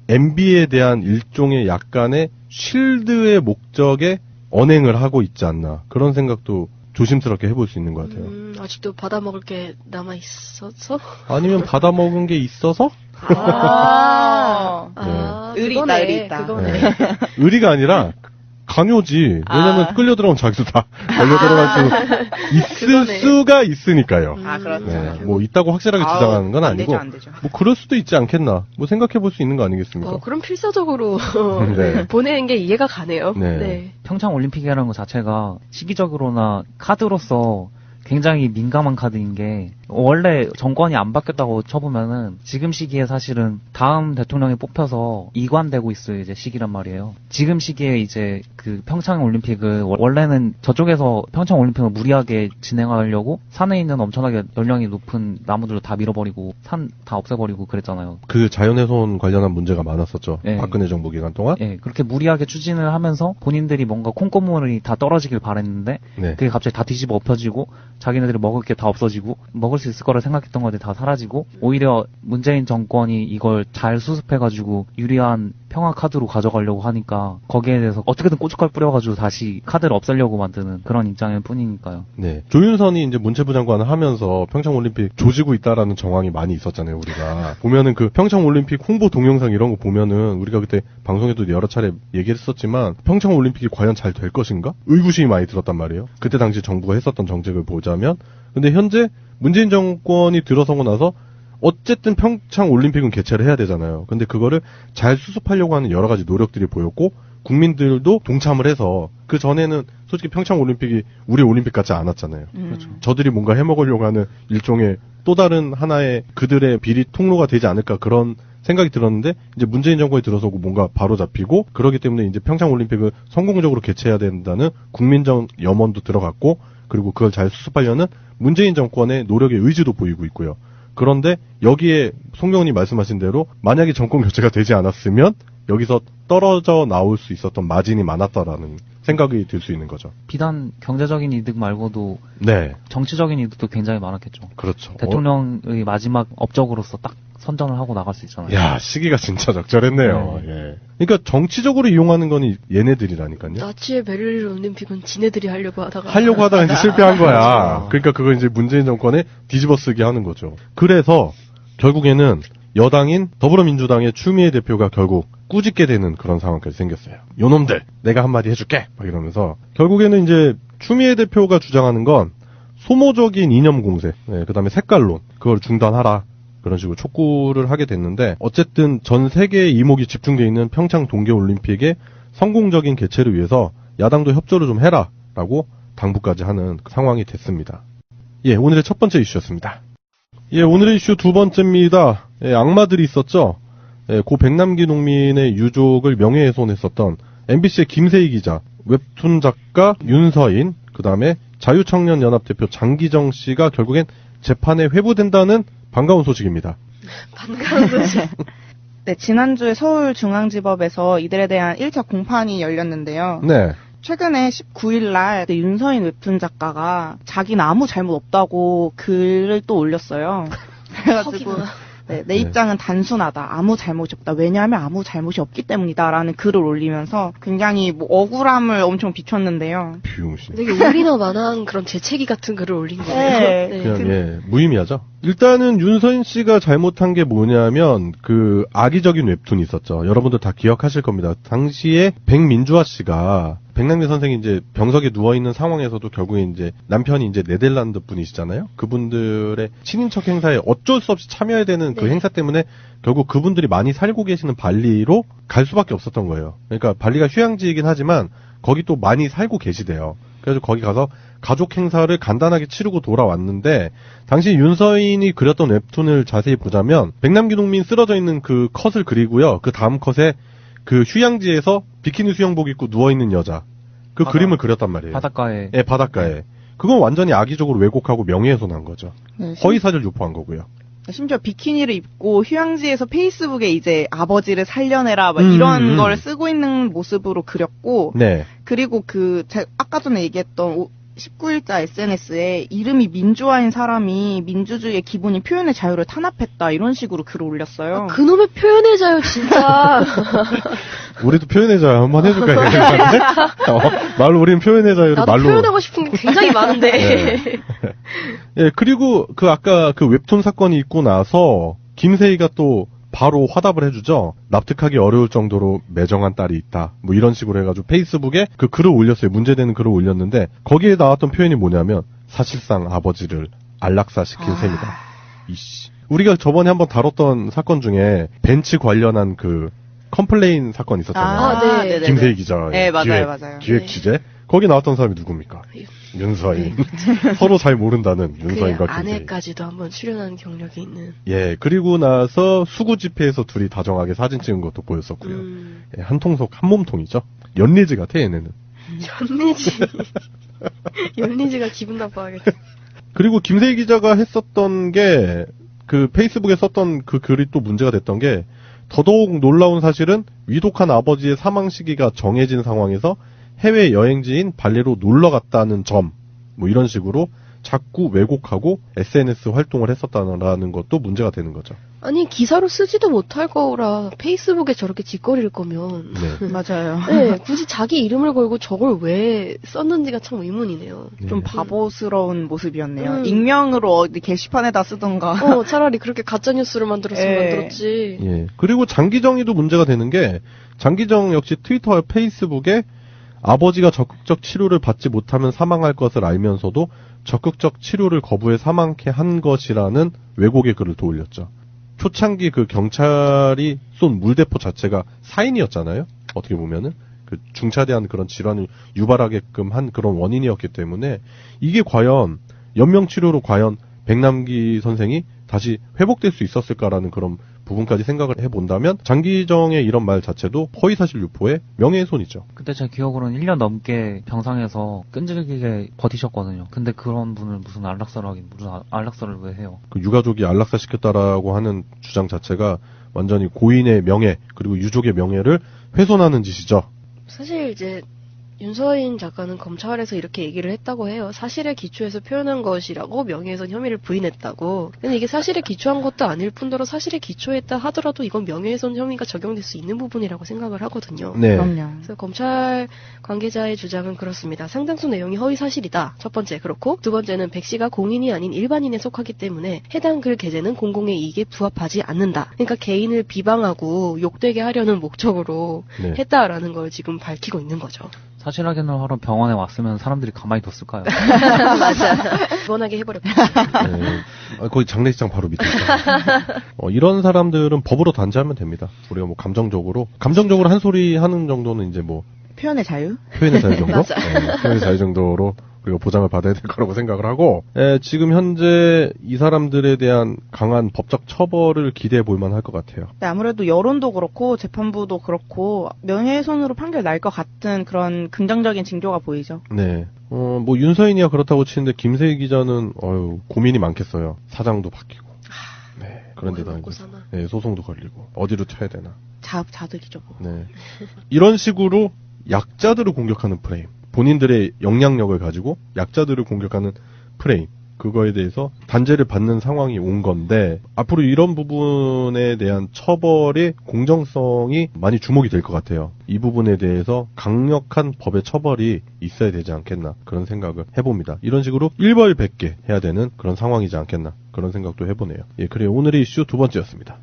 MB에 대한 일종의 약간의 쉴드의 목적에 언행을 하고 있지 않나, 그런 생각도 조심스럽게 해볼 수 있는 것 같아요. 아직도 받아먹을 게 남아있어서? 아니면 받아먹은 게 있어서? 의리 그거네, 있다, 의리 있다. 그거네. 네. 의리가 아니라 강요지. 왜냐면 끌려 들어가면 자기도 다 걸려 들어갈 수 있을 그거네. 수가 있으니까요. 그렇죠. 네, 뭐 있다고 확실하게 주장하는 건 안 아니고, 되죠, 안 되죠. 뭐 그럴 수도 있지 않겠나, 뭐 생각해 볼 수 있는 거 아니겠습니까? 그럼 필사적으로 네. 보내는 게 이해가 가네요. 네. 평창 올림픽이라는 것 자체가 시기적으로나 카드로서 굉장히 민감한 카드인 게, 원래 정권이 안 바뀌었다고 쳐보면은 지금 시기에 사실은 다음 대통령이 뽑혀서 이관되고 있을 이제 시기란 말이에요. 지금 시기에 이제 그 평창 올림픽을 원래는 저쪽에서 평창 올림픽을 무리하게 진행하려고 산에 있는 엄청나게 연령이 높은 나무들도 다 밀어버리고 산 다 없애버리고 그랬잖아요. 그 자연훼손 관련한 문제가 많았었죠. 네. 박근혜 정부 기간 동안. 예, 그렇게 무리하게 추진을 하면서 본인들이 뭔가 콩고물이 다 떨어지길 바랬는데 네. 그게 갑자기 다 뒤집어 엎혀지고 자기네들이 먹을 게 다 없어지고 먹을 수 있을 거라 생각했던 것들이 다 사라지고 오히려 문재인 정권이 이걸 잘 수습해가지고 유리한 평화 카드로 가져가려고 하니까 거기에 대해서 어떻게든 고춧가루 뿌려가지고 다시 카드를 없애려고 만드는 그런 입장일 뿐이니까요. 네. 조윤선이 이제 문체부 장관을 하면서 평창올림픽 조지고 있다라는 정황이 많이 있었잖아요, 우리가. 보면은 그 평창올림픽 홍보 동영상 이런 거 보면은 우리가 그때 방송에도 여러 차례 얘기했었지만 평창올림픽이 과연 잘 될 것인가? 의구심이 많이 들었단 말이에요. 그때 당시 정부가 했었던 정책을 보자면. 근데 현재 문재인 정권이 들어서고 나서 어쨌든 평창 올림픽은 개최를 해야 되잖아요. 근데 그거를 잘 수습하려고 하는 여러 가지 노력들이 보였고 국민들도 동참을 해서 그 전에는 솔직히 평창 올림픽이 우리 올림픽 같지 않았잖아요. 그렇죠. 저들이 뭔가 해먹으려고 하는 일종의 또 다른 하나의 그들의 비리 통로가 되지 않을까 그런 생각이 들었는데 이제 문재인 정권이 들어서고 뭔가 바로 잡히고 그러기 때문에 이제 평창 올림픽을 성공적으로 개최해야 된다는 국민적 염원도 들어갔고 그리고 그걸 잘 수습하려는 문재인 정권의 노력의 의지도 보이고 있고요. 그런데 여기에 송경훈이 말씀하신 대로 만약에 정권 교체가 되지 않았으면 여기서 떨어져 나올 수 있었던 마진이 많았다라는 생각이 들 수 있는 거죠. 비단 경제적인 이득 말고도 네. 정치적인 이득도 굉장히 많았겠죠. 그렇죠. 대통령의 마지막 업적으로서 딱 선전을 하고 나갈 수 있잖아요. 야, 시기가 진짜 적절했네요. 네. 예. 그러니까 정치적으로 이용하는 건 얘네들이라니까요. 나치의 베를린 올림픽은 지네들이 하려고 하다가 이제 실패한 거야. 그러니까 그거 이제 문재인 정권에 뒤집어 쓰게 하는 거죠. 그래서 결국에는 여당인 더불어민주당의 추미애 대표가 결국 꾸짖게 되는 그런 상황까지 생겼어요. 요놈들 내가 한마디 해줄게 막 이러면서 결국에는 이제 추미애 대표가 주장하는 건 소모적인 이념 공세, 그다음에 색깔론 그걸 중단하라 그런 식으로 촉구를 하게 됐는데 어쨌든 전 세계의 이목이 집중되어 있는 평창 동계올림픽의 성공적인 개최를 위해서 야당도 협조를 좀 해라라고 당부까지 하는 상황이 됐습니다. 예, 오늘의 첫 번째 이슈였습니다. 예, 오늘의 이슈 두 번째입니다. 예, 악마들이 있었죠. 예, 고 백남기 농민의 유족을 명예훼손했었던 MBC의 김세희 기자, 웹툰 작가 윤서인, 그 다음에 자유청년연합 대표 장기정 씨가 결국엔 재판에 회부된다는 반가운 소식입니다. 반가운 소식. 네, 지난주에 서울중앙지법에서 이들에 대한 1차 공판이 열렸는데요. 네. 최근에 19일 날 윤서인 웹툰 작가가 자기는 아무 잘못 없다고 글을 또 올렸어요. 그래가지고 내 입장은 단순하다. 아무 잘못이 없다. 왜냐하면 아무 잘못이 없기 때문이다라는 글을 올리면서 굉장히 뭐 억울함을 엄청 비췄는데요. 비용신. 되게 우리나 만한 그런 재채기 같은 글을 올린 거예요. 네. 그냥 예, 무의미하죠. 일단은 윤서인 씨가 잘못한 게 뭐냐면 그 악의적인 웹툰이 있었죠. 여러분들 다 기억하실 겁니다. 당시에 백민주아 씨가 백남기 선생이 이제 병석에 누워 있는 상황에서도 결국에 이제 남편이 이제 네덜란드 분이시잖아요. 그분들의 친인척 행사에 어쩔 수 없이 참여해야 되는 그 행사 때문에 결국 그분들이 많이 살고 계시는 발리로 갈 수밖에 없었던 거예요. 그러니까 발리가 휴양지이긴 하지만 거기 또 많이 살고 계시대요. 그래서 거기 가서 가족 행사를 간단하게 치르고 돌아왔는데 당시 윤서인이 그렸던 웹툰을 자세히 보자면 백남기 농민 쓰러져 있는 그 컷을 그리고요. 그 다음 컷에 그 휴양지에서 비키니 수영복 입고 누워있는 여자 그 그림을 그렸단 말이에요. 바닷가에. 예, 바닷가에. 그건 완전히 악의적으로 왜곡하고 명예훼손한 거죠. 네, 허위사실 유포한 거고요. 심지어 비키니를 입고 휴양지에서 페이스북에 이제 아버지를 살려내라 막 이런 걸 쓰고 있는 모습으로 그렸고 네. 그리고 아까 전에 얘기했던 19일자 SNS에 이름이 민주화인 사람이 민주주의의 기본인 표현의 자유를 탄압했다 이런 식으로 글을 올렸어요. 그놈의 표현의 자유 진짜. 우리도 표현의 자유 한번 해줄까요? 말로 우리는 표현의 자유를 나도 말로. 표현하고 싶은 게 굉장히 많은데. 네. 예, 그리고 아까 그 웹툰 사건이 있고 나서 김세희가 또 바로 화답을 해주죠. 납득하기 어려울 정도로 매정한 딸이 있다. 뭐 이런 식으로 해가지고 페이스북에 그 글을 올렸어요. 문제되는 글을 올렸는데 거기에 나왔던 표현이 뭐냐면 사실상 아버지를 안락사시킨 셈이다. 이씨. 우리가 저번에 한번 다뤘던 사건 중에 벤츠 관련한 그 컴플레인 사건 있었잖아요. 네. 김세희 기자의 네, 맞아요. 기획 취재. 거기 나왔던 사람이 누굽니까? 윤서인. 서로 잘 모른다는 윤서인과 김세희. 아내까지도 한번 출연한 경력이 있는. 예, 그리고 나서 수구 집회에서 둘이 다정하게 사진 찍은 것도 보였었고요. 예, 한통속 한몸통이죠. 연리지 같아 얘네는. 연리지. 연리지가 기분 나빠하겠다. 그리고 김세희 기자가 했었던 게 그 페이스북에 썼던 그 글이 또 문제가 됐던 게 더더욱 놀라운 사실은 위독한 아버지의 사망 시기가 정해진 상황에서 해외 여행지인 발리로 놀러 갔다는 점, 뭐 이런 식으로 자꾸 왜곡하고 SNS 활동을 했었다는 것도 문제가 되는 거죠. 아니 기사로 쓰지도 못할 거라 페이스북에 저렇게 짓거릴 거면. 네. 맞아요. 네, 굳이 자기 이름을 걸고 저걸 왜 썼는지가 참 의문이네요. 좀 바보스러운 모습이었네요. 익명으로 어디 게시판에다 쓰던가. 차라리 그렇게 가짜뉴스를 만들었으면 만들었지. 예. 그리고 장기정이도 문제가 되는 게 장기정 역시 트위터와 페이스북에 아버지가 적극적 치료를 받지 못하면 사망할 것을 알면서도 적극적 치료를 거부해 사망케 한 것이라는 왜곡의 글을 또 올렸죠. 초창기 그 경찰이 쏜 물대포 자체가 사인이었잖아요. 어떻게 보면은 그 중차대한 그런 질환을 유발하게끔 한 그런 원인이었기 때문에 이게 과연 연명치료로 과연 백남기 선생이 다시 회복될 수 있었을까라는 그런 부분까지 생각을 해본다면 장기정의 이런 말 자체도 허위사실 유포의 명예훼손이죠. 그때 제 기억으로는 1년 넘게 병상에서 끈질기게 버티셨거든요. 근데 그런 분을 무슨 안락사를 왜 해요? 그 유가족이 안락사 시켰다라고 하는 주장 자체가 완전히 고인의 명예 그리고 유족의 명예를 훼손하는 짓이죠. 사실 이제 윤서인 작가는 검찰에서 이렇게 얘기를 했다고 해요. 사실에 기초해서 표현한 것이라고 명예훼손 혐의를 부인했다고. 근데 이게 사실에 기초한 것도 아닐 뿐더러 사실에 기초했다 하더라도 이건 명예훼손 혐의가 적용될 수 있는 부분이라고 생각을 하거든요. 네. 그럼요. 그래서 검찰 관계자의 주장은 그렇습니다. 상당수 내용이 허위 사실이다. 첫 번째 그렇고 두 번째는 백 씨가 공인이 아닌 일반인에 속하기 때문에 해당 글 게재는 공공의 이익에 부합하지 않는다. 그러니까 개인을 비방하고 욕되게 하려는 목적으로 네. 했다라는 걸 지금 밝히고 있는 거죠. 사실 확인을 하러 병원에 왔으면 사람들이 가만히 뒀을까요? 맞아. 무원하게 해버렸죠. 네. 거기 장례식장 바로 밑에 있어요. 이런 사람들은 법으로 단죄하면 됩니다. 우리가 뭐 감정적으로 한 소리 하는 정도는 이제 뭐 표현의 자유? 표현의 자유 정도? 맞아. 표현의 자유 정도로 우리가 보장을 받아야 될 거라고 생각을 하고, 지금 현재 이 사람들에 대한 강한 법적 처벌을 기대해 볼 만할 것 같아요. 네, 아무래도 여론도 그렇고 재판부도 그렇고 명예훼손으로 판결 날 것 같은 그런 긍정적인 징조가 보이죠. 네. 뭐 윤서인이야 그렇다고 치는데 김세희 기자는 고민이 많겠어요. 사장도 바뀌고. 네. 그런데다 먹고 이제 사나. 네, 소송도 걸리고 어디로 튀어야 되나. 자득이죠. 뭐. 네. 이런 식으로 약자들을 공격하는 프레임. 본인들의 영향력을 가지고 약자들을 공격하는 프레임. 그거에 대해서 단죄를 받는 상황이 온 건데, 앞으로 이런 부분에 대한 처벌의 공정성이 많이 주목이 될 것 같아요. 이 부분에 대해서 강력한 법의 처벌이 있어야 되지 않겠나, 그런 생각을 해봅니다. 이런 식으로 일벌백계 해야 되는 그런 상황이지 않겠나, 그런 생각도 해보네요. 예, 그래요. 오늘의 이슈 두 번째였습니다.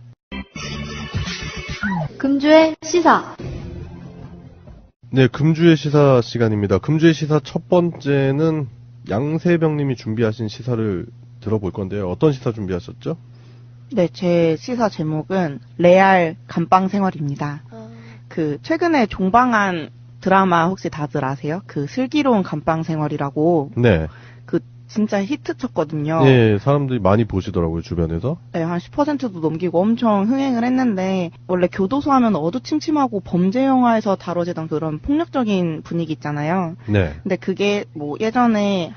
금주의 시사. 네, 금주의 시사 시간입니다. 금주의 시사 첫 번째는 양세병님이 준비하신 시사를 들어볼 건데요. 어떤 시사 준비하셨죠? 네, 제 시사 제목은 레알 감방 생활입니다. 최근에 종방한 드라마 혹시 다들 아세요? 슬기로운 감방 생활이라고. 네. 진짜 히트쳤거든요. 네, 사람들이 많이 보시더라고요, 주변에서. 네, 한 10%도 넘기고 엄청 흥행을 했는데, 원래 교도소 하면 어두침침하고 범죄 영화에서 다뤄지던 그런 폭력적인 분위기 있잖아요. 네. 근데 그게 뭐 예전에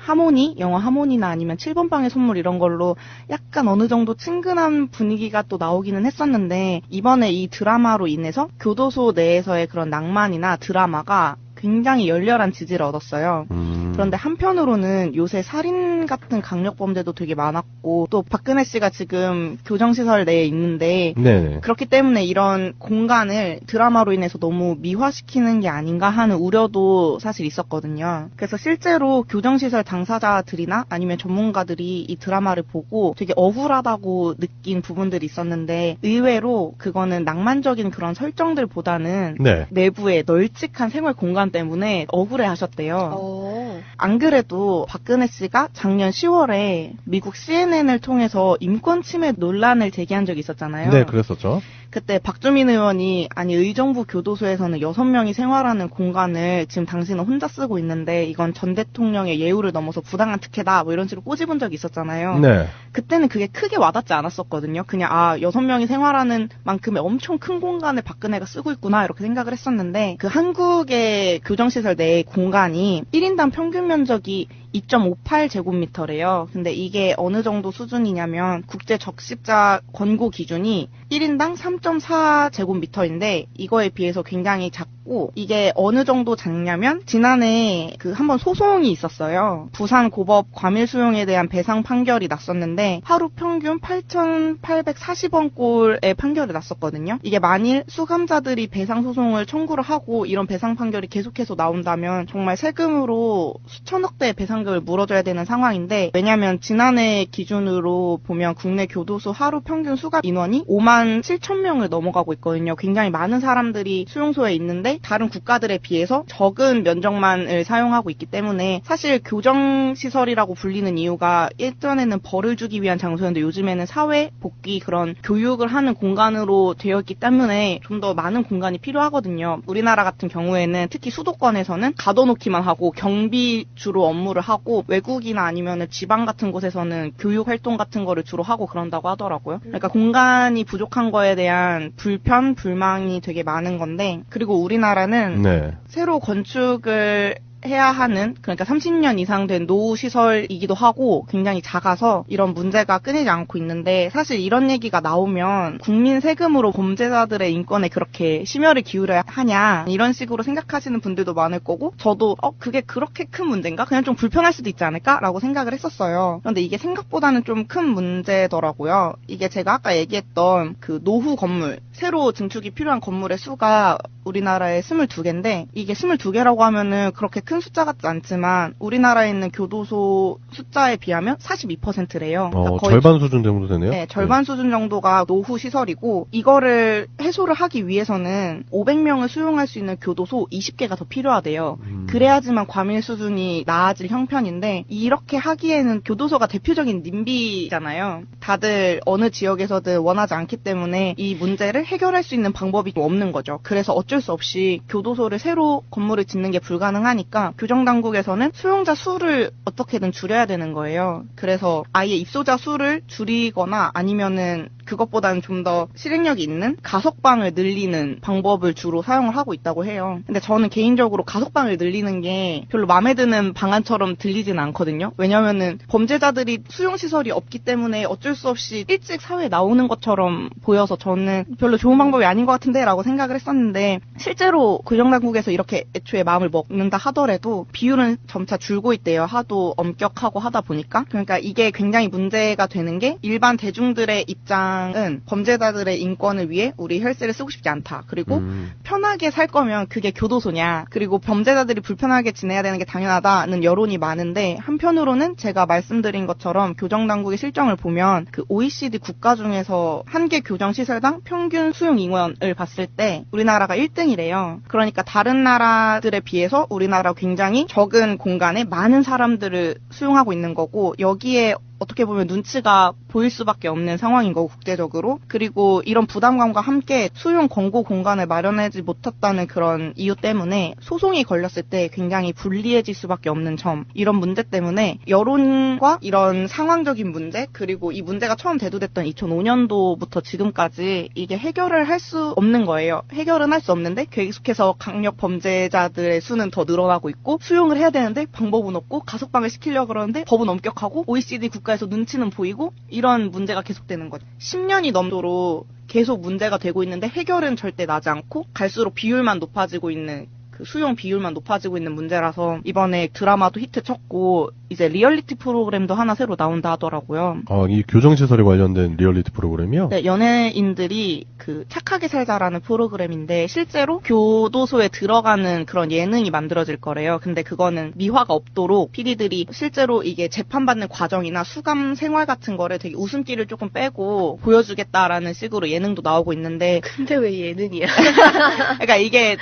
영화 하모니나 아니면 7번 방의 선물 이런 걸로 약간 어느 정도 친근한 분위기가 또 나오기는 했었는데, 이번에 이 드라마로 인해서 교도소 내에서의 그런 낭만이나 드라마가 굉장히 열렬한 지지를 얻었어요. 그런데 한편으로는 요새 살인 같은 강력 범죄도 되게 많았고, 또 박근혜 씨가 지금 교정시설 내에 있는데, 네네. 그렇기 때문에 이런 공간을 드라마로 인해서 너무 미화시키는 게 아닌가 하는 우려도 사실 있었거든요. 그래서 실제로 교정시설 당사자들이나 아니면 전문가들이 이 드라마를 보고 되게 억울하다고 느낀 부분들이 있었는데, 의외로 그거는 낭만적인 그런 설정들보다는 네. 내부의 널찍한 생활 공간 때문에 억울해 하셨대요. 안 그래도 박근혜 씨가 작년 10월에 미국 CNN을 통해서 인권 침해 논란을 제기한 적이 있었잖아요. 네, 그랬었죠. 그때 박주민 의원이 의정부 교도소에서는 6명이 생활하는 공간을 지금 당신은 혼자 쓰고 있는데 이건 전 대통령의 예우를 넘어서 부당한 특혜다 뭐 이런 식으로 꼬집은 적이 있었잖아요. 네. 그때는 그게 크게 와닿지 않았었거든요. 그냥 6명이 생활하는 만큼의 엄청 큰 공간을 박근혜가 쓰고 있구나 이렇게 생각을 했었는데, 한국의 교정시설 내의 공간이 1인당 평균 면적이 2.58제곱미터래요. 근데 이게 어느 정도 수준이냐면 국제 적십자 권고 기준이 1인당 3.4제곱미터인데 이거에 비해서 굉장히 작고, 이게 어느 정도 작냐면 지난해 한번 소송이 있었어요. 부산 고법 과밀 수용에 대한 배상 판결이 났었는데 하루 평균 8,840원 꼴의 판결이 났었거든요. 이게 만일 수감자들이 배상 소송을 청구를 하고 이런 배상 판결이 계속해서 나온다면 정말 세금으로 수천억 대의 배상금을 물어줘야 되는 상황인데, 왜냐하면 지난해 기준으로 보면 국내 교도소 하루 평균 수감 인원이 5만 7천 명을 넘어가고 있거든요. 굉장히 많은 사람들이 수용소에 있는데 다른 국가들에 비해서 적은 면적만을 사용하고 있기 때문에 사실 교정시설이라고 불리는 이유가 예전에는 벌을 주기 위한 장소였는데 요즘에는 사회 복귀 그런 교육을 하는 공간으로 되어 있기 때문에 좀 더 많은 공간이 필요하거든요. 우리나라 같은 경우에는 특히 수도권에서는 가둬놓기만 하고 경비 주로 업무를 하고, 외국이나 아니면 지방 같은 곳에서는 교육 활동 같은 거를 주로 하고 그런다고 하더라고요. 그러니까 공간이 부족한 거에 대한 불평, 불만이 되게 많은 건데, 그리고 우리나라는 네. 새로 건축을 해야 하는, 그러니까 30년 이상 된 노후 시설이기도 하고 굉장히 작아서 이런 문제가 끊이지 않고 있는데, 사실 이런 얘기가 나오면 국민 세금으로 범죄자들의 인권에 그렇게 심혈을 기울여야 하냐 이런 식으로 생각하시는 분들도 많을 거고, 저도 그게 그렇게 큰 문제인가? 그냥 좀 불편할 수도 있지 않을까? 라고 생각을 했었어요. 그런데 이게 생각보다는 좀 큰 문제더라고요. 이게 제가 아까 얘기했던 그 노후 건물, 새로 증축이 필요한 건물의 수가 우리나라에 22개인데, 이게 22개라고 하면은 그렇게 큰 숫자 같지 않지만 우리나라에 있는 교도소 숫자에 비하면 42%래요. 그러니까 거의 절반 수준 정도 되네요. 네, 절반 수준 정도가 노후 시설이고, 이거를 해소를 하기 위해서는 500명을 수용할 수 있는 교도소 20개가 더 필요하대요. 그래야지만 과밀 수준이 나아질 형편인데, 이렇게 하기에는 교도소가 대표적인 님비잖아요. 다들 어느 지역에서든 원하지 않기 때문에 이 문제를 해결할 수 있는 방법이 좀 없는 거죠. 그래서 어쩔 수 없이 교도소를 새로 건물을 짓는 게 불가능하니까 교정당국에서는 수용자 수를 어떻게든 줄여야 되는 거예요. 그래서 아예 입소자 수를 줄이거나 아니면은 그것보다는 좀 더 실행력이 있는 가석방을 늘리는 방법을 주로 사용을 하고 있다고 해요. 근데 저는 개인적으로 가석방을 늘리는 게 별로 마음에 드는 방안처럼 들리진 않거든요. 왜냐면은 범죄자들이 수용시설이 없기 때문에 어쩔 수 없이 일찍 사회에 나오는 것처럼 보여서 저는 별로 좋은 방법이 아닌 것 같은데 라고 생각을 했었는데, 실제로 교정당국에서 이렇게 애초에 마음을 먹는다 하더라도 비율은 점차 줄고 있대요. 하도 엄격하고 하다 보니까. 그러니까 이게 굉장히 문제가 되는 게, 일반 대중들의 입장은 범죄자들의 인권을 위해 우리 혈세를 쓰고 싶지 않다. 그리고 편하게 살 거면 그게 교도소냐. 그리고 범죄자들이 불편하게 지내야 되는 게 당연하다는 여론이 많은데, 한편으로는 제가 말씀드린 것처럼 교정당국의 실정을 보면 그 OECD 국가 중에서 한 개 교정시설당 평균 수용 인원을 봤을 때 우리나라가 1등이래요. 그러니까 다른 나라들에 비해서 우리나라가 굉장히 적은 공간에 많은 사람들을 수용하고 있는 거고, 여기에 어떻게 보면 눈치가 보일 수밖에 없는 상황인 거고, 국제적으로. 그리고 이런 부담감과 함께 수용 권고 공간을 마련하지 못했다는 그런 이유 때문에 소송이 걸렸을 때 굉장히 불리해질 수밖에 없는 점, 이런 문제 때문에 여론과 이런 상황적인 문제, 그리고 이 문제가 처음 대두됐던 2005년도부터 지금까지 이게 해결을 할 수 없는 거예요. 해결은 할 수 없는데 계속해서 강력 범죄자들의 수는 더 늘어나고 있고, 수용을 해야 되는데 방법은 없고, 가석방을 시키려고 그러는데 법은 엄격하고, OECD 국가에서 눈치는 보이고, 이런 문제가 계속되는 거죠. 10년이 넘도록 계속 문제가 되고 있는데 해결은 절대 나지 않고, 갈수록 비율만 높아지고 있는, 그 수용 비율만 높아지고 있는 문제라서 이번에 드라마도 히트 쳤고, 이제 리얼리티 프로그램도 하나 새로 나온다 하더라고요. 이 교정시설에 관련된 리얼리티 프로그램이요? 네, 연예인들이 그 착하게 살자라는 프로그램인데, 실제로 교도소에 들어가는 그런 예능이 만들어질 거래요. 근데 그거는 미화가 없도록 PD들이 실제로 이게 재판받는 과정이나 수감 생활 같은 거를 되게 웃음기를 조금 빼고 보여주겠다라는 식으로 예능도 나오고 있는데. 근데 왜 예능이야? 그러니까 이게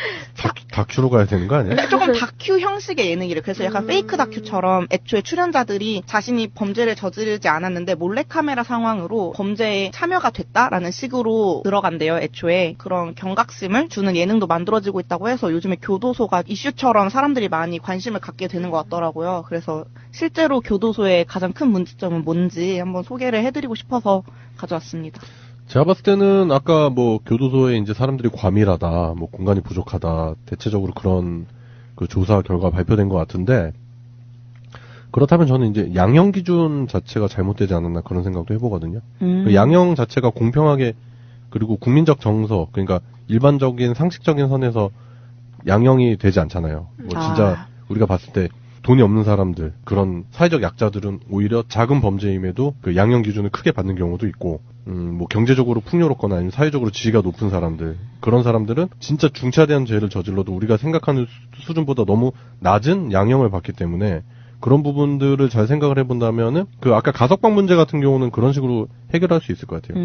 다큐로 가야 되는 거 아니야? 조금 다큐 형식의 예능이래요. 그래서 약간 페이크 다큐처럼 애초에 출연자들이 자신이 범죄를 저지르지 않았는데 몰래카메라 상황으로 범죄에 참여가 됐다라는 식으로 들어간대요. 애초에 그런 경각심을 주는 예능도 만들어지고 있다고 해서 요즘에 교도소가 이슈처럼 사람들이 많이 관심을 갖게 되는 것 같더라고요. 그래서 실제로 교도소의 가장 큰 문제점은 뭔지 한번 소개를 해드리고 싶어서 가져왔습니다. 제가 봤을 때는 아까 뭐 교도소에 이제 사람들이 과밀하다, 뭐 공간이 부족하다, 대체적으로 그런 그 조사 결과 발표된 것 같은데, 그렇다면 저는 이제 양형 기준 자체가 잘못되지 않았나 그런 생각도 해보거든요. 그 양형 자체가 공평하게, 그리고 국민적 정서, 그러니까 일반적인 상식적인 선에서 양형이 되지 않잖아요. 뭐 진짜 우리가 봤을 때 돈이 없는 사람들, 그런 사회적 약자들은 오히려 작은 범죄임에도 그 양형 기준을 크게 받는 경우도 있고, 뭐 경제적으로 풍요롭거나 아니면 사회적으로 지위가 높은 사람들, 그런 사람들은 진짜 중차대한 죄를 저질러도 우리가 생각하는 수준보다 너무 낮은 양형을 받기 때문에, 그런 부분들을 잘 생각을 해본다면은 그 아까 가석방 문제 같은 경우는 그런 식으로 해결할 수 있을 것 같아요.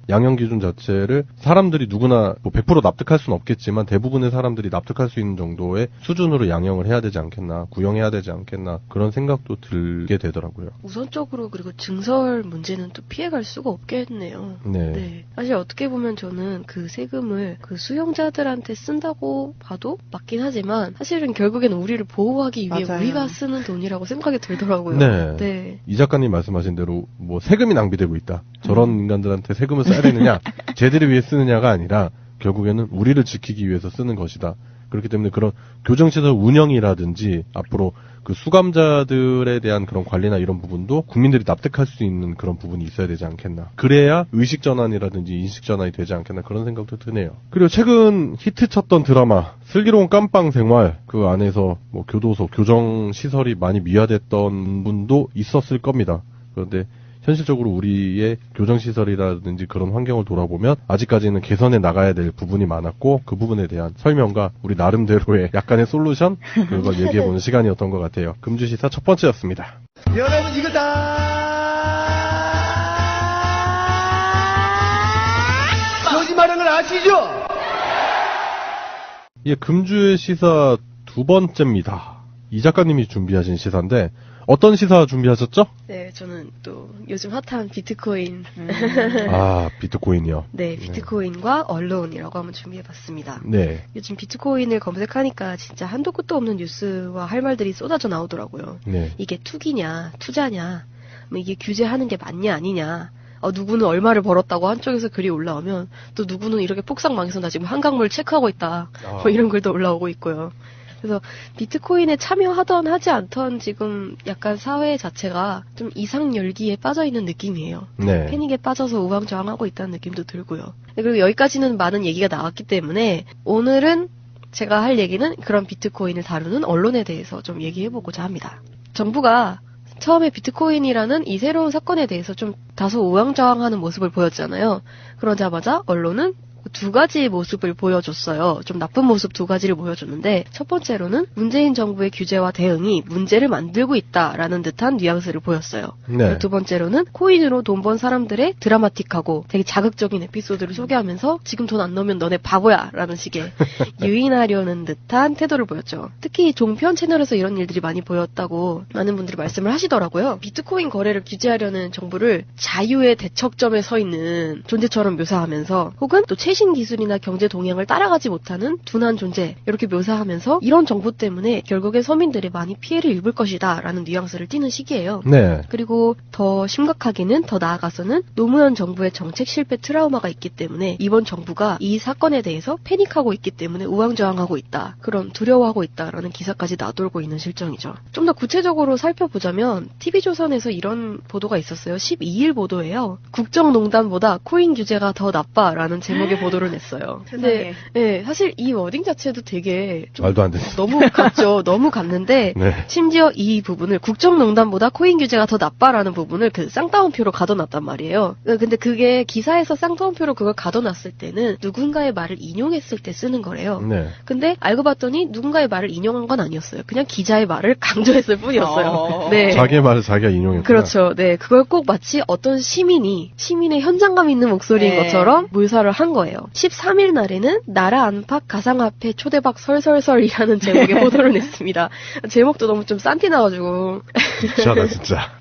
양형 기준 자체를 사람들이 누구나 뭐 100% 납득할 수는 없겠지만 대부분의 사람들이 납득할 수 있는 정도의 수준으로 양형을 해야 되지 않겠나, 구형해야 되지 않겠나, 그런 생각도 들게 되더라고요. 우선적으로 그리고 증설 문제는 또 피해갈 수가 없겠네요. 네. 사실 어떻게 보면 저는 그 세금을 그 수용자들한테 쓴다고 봐도 맞긴 하지만, 사실은 결국에는 우리를 보호하기 위해 맞아요. 우리가 쓰는 돈이라고 생각이 들더라고요. 네. 이 작가님 말씀하신 대로 뭐 세금이 낭비되고 있다, 저런 인간들한테 세금을 써야 되느냐, 쟤들을 위해 쓰느냐가 아니라 결국에는 우리를 지키기 위해서 쓰는 것이다, 그렇기 때문에 그런 교정시설 운영이라든지 앞으로 그 수감자들에 대한 그런 관리나 이런 부분도 국민들이 납득할 수 있는 그런 부분이 있어야 되지 않겠나. 그래야 의식 전환이라든지 인식 전환이 되지 않겠나 그런 생각도 드네요. 그리고 최근 히트쳤던 드라마 슬기로운 깜빵 생활 그 안에서 뭐 교도소, 교정시설이 많이 미화됐던 분도 있었을 겁니다. 그런데 현실적으로 우리의 교정시설이라든지 그런 환경을 돌아보면 아직까지는 개선해 나가야 될 부분이 많았고 그 부분에 대한 설명과 우리 나름대로의 약간의 솔루션 그걸 얘기해보는 시간이었던 것 같아요. 금주시사 첫 번째였습니다. 여러분 이거 다 거짓말하는 걸 아시죠? 예, 금주의 시사 두 번째입니다. 이 작가님이 준비하신 시사인데 어떤 시사 준비하셨죠? 네, 저는 또 요즘 핫한 비트코인. 아, 비트코인이요? 네, 비트코인과 언론이라고 한번 준비해봤습니다. 네. 요즘 비트코인을 검색하니까 진짜 한도 끝도 없는 뉴스와 할 말들이 쏟아져 나오더라고요. 네. 이게 투기냐, 투자냐, 뭐 이게 규제하는 게 맞냐, 아니냐. 누구는 얼마를 벌었다고 한쪽에서 글이 올라오면 또 누구는 이렇게 폭삭 망해서 나 지금 한강물 체크하고 있다. 뭐 이런 글도 올라오고 있고요. 그래서 비트코인에 참여하던 하지 않던 지금 약간 사회 자체가 좀 이상 열기에 빠져 있는 느낌이에요. 네. 패닉에 빠져서 우왕좌왕하고 있다는 느낌도 들고요. 그리고 여기까지는 많은 얘기가 나왔기 때문에 오늘은 제가 할 얘기는 그런 비트코인을 다루는 언론에 대해서 좀 얘기해보고자 합니다. 정부가 처음에 비트코인이라는 이 새로운 사건에 대해서 좀 다소 우왕좌왕하는 모습을 보였잖아요. 그러자마자 언론은 두 가지의 모습을 보여줬어요. 좀 나쁜 모습 두 가지를 보여줬는데 첫 번째로는 문재인 정부의 규제와 대응이 문제를 만들고 있다라는 듯한 뉘앙스를 보였어요. 네. 두 번째로는 코인으로 돈 번 사람들의 드라마틱하고 되게 자극적인 에피소드를 소개하면서 지금 돈 안 넣으면 너네 바보야 라는 식의 유인하려는 듯한 태도를 보였죠. 특히 종편 채널에서 이런 일들이 많이 보였다고 많은 분들이 말씀을 하시더라고요. 비트코인 거래를 규제하려는 정부를 자유의 대척점에 서 있는 존재처럼 묘사하면서 혹은 또 최신 기술이나 경제 동향을 따라가지 못하는 둔한 존재 이렇게 묘사하면서 이런 정부 때문에 결국에 서민들이 많이 피해를 입을 것이다 라는 뉘앙스를 띠는 시기예요. 네. 그리고 더 심각하게는 더 나아가서는 노무현 정부의 정책 실패 트라우마가 있기 때문에 이번 정부가 이 사건에 대해서 패닉하고 있기 때문에 우왕좌왕하고 있다. 그런 두려워하고 있다라는 기사까지 나돌고 있는 실정이죠. 좀 더 구체적으로 살펴보자면 TV조선에서 이런 보도가 있었어요. 12일 보도예요. 국정농단보다 코인 규제가 더 나빠라는 제목의 보도를 냈어요. 근데 네, 사실 이 워딩 자체도 되게 좀 말도 안 돼. 너무 같죠. 너무 같는데 네. 심지어 이 부분을 국정농단보다 코인 규제가 더 나빠라는 부분을 그 쌍따옴표로 가둬놨단 말이에요. 근데 그게 기사에서 쌍따옴표로 그걸 가둬놨을 때는 누군가의 말을 인용했을 때 쓰는 거래요. 네. 근데 알고 봤더니 누군가의 말을 인용한 건 아니었어요. 그냥 기자의 말을 강조했을 뿐이었어요. 네. 자기의 말을 자기가 인용했구나. 그렇죠. 네. 그걸 꼭 마치 어떤 시민의 현장감 있는 목소리인 것처럼 묘사를 한 거예요. 13일 날에는 나라 안팎 가상화폐 초대박 설설설이라는 제목의 보도를 냈습니다. 제목도 너무 좀 싼티 나가지고. 진짜다 진짜.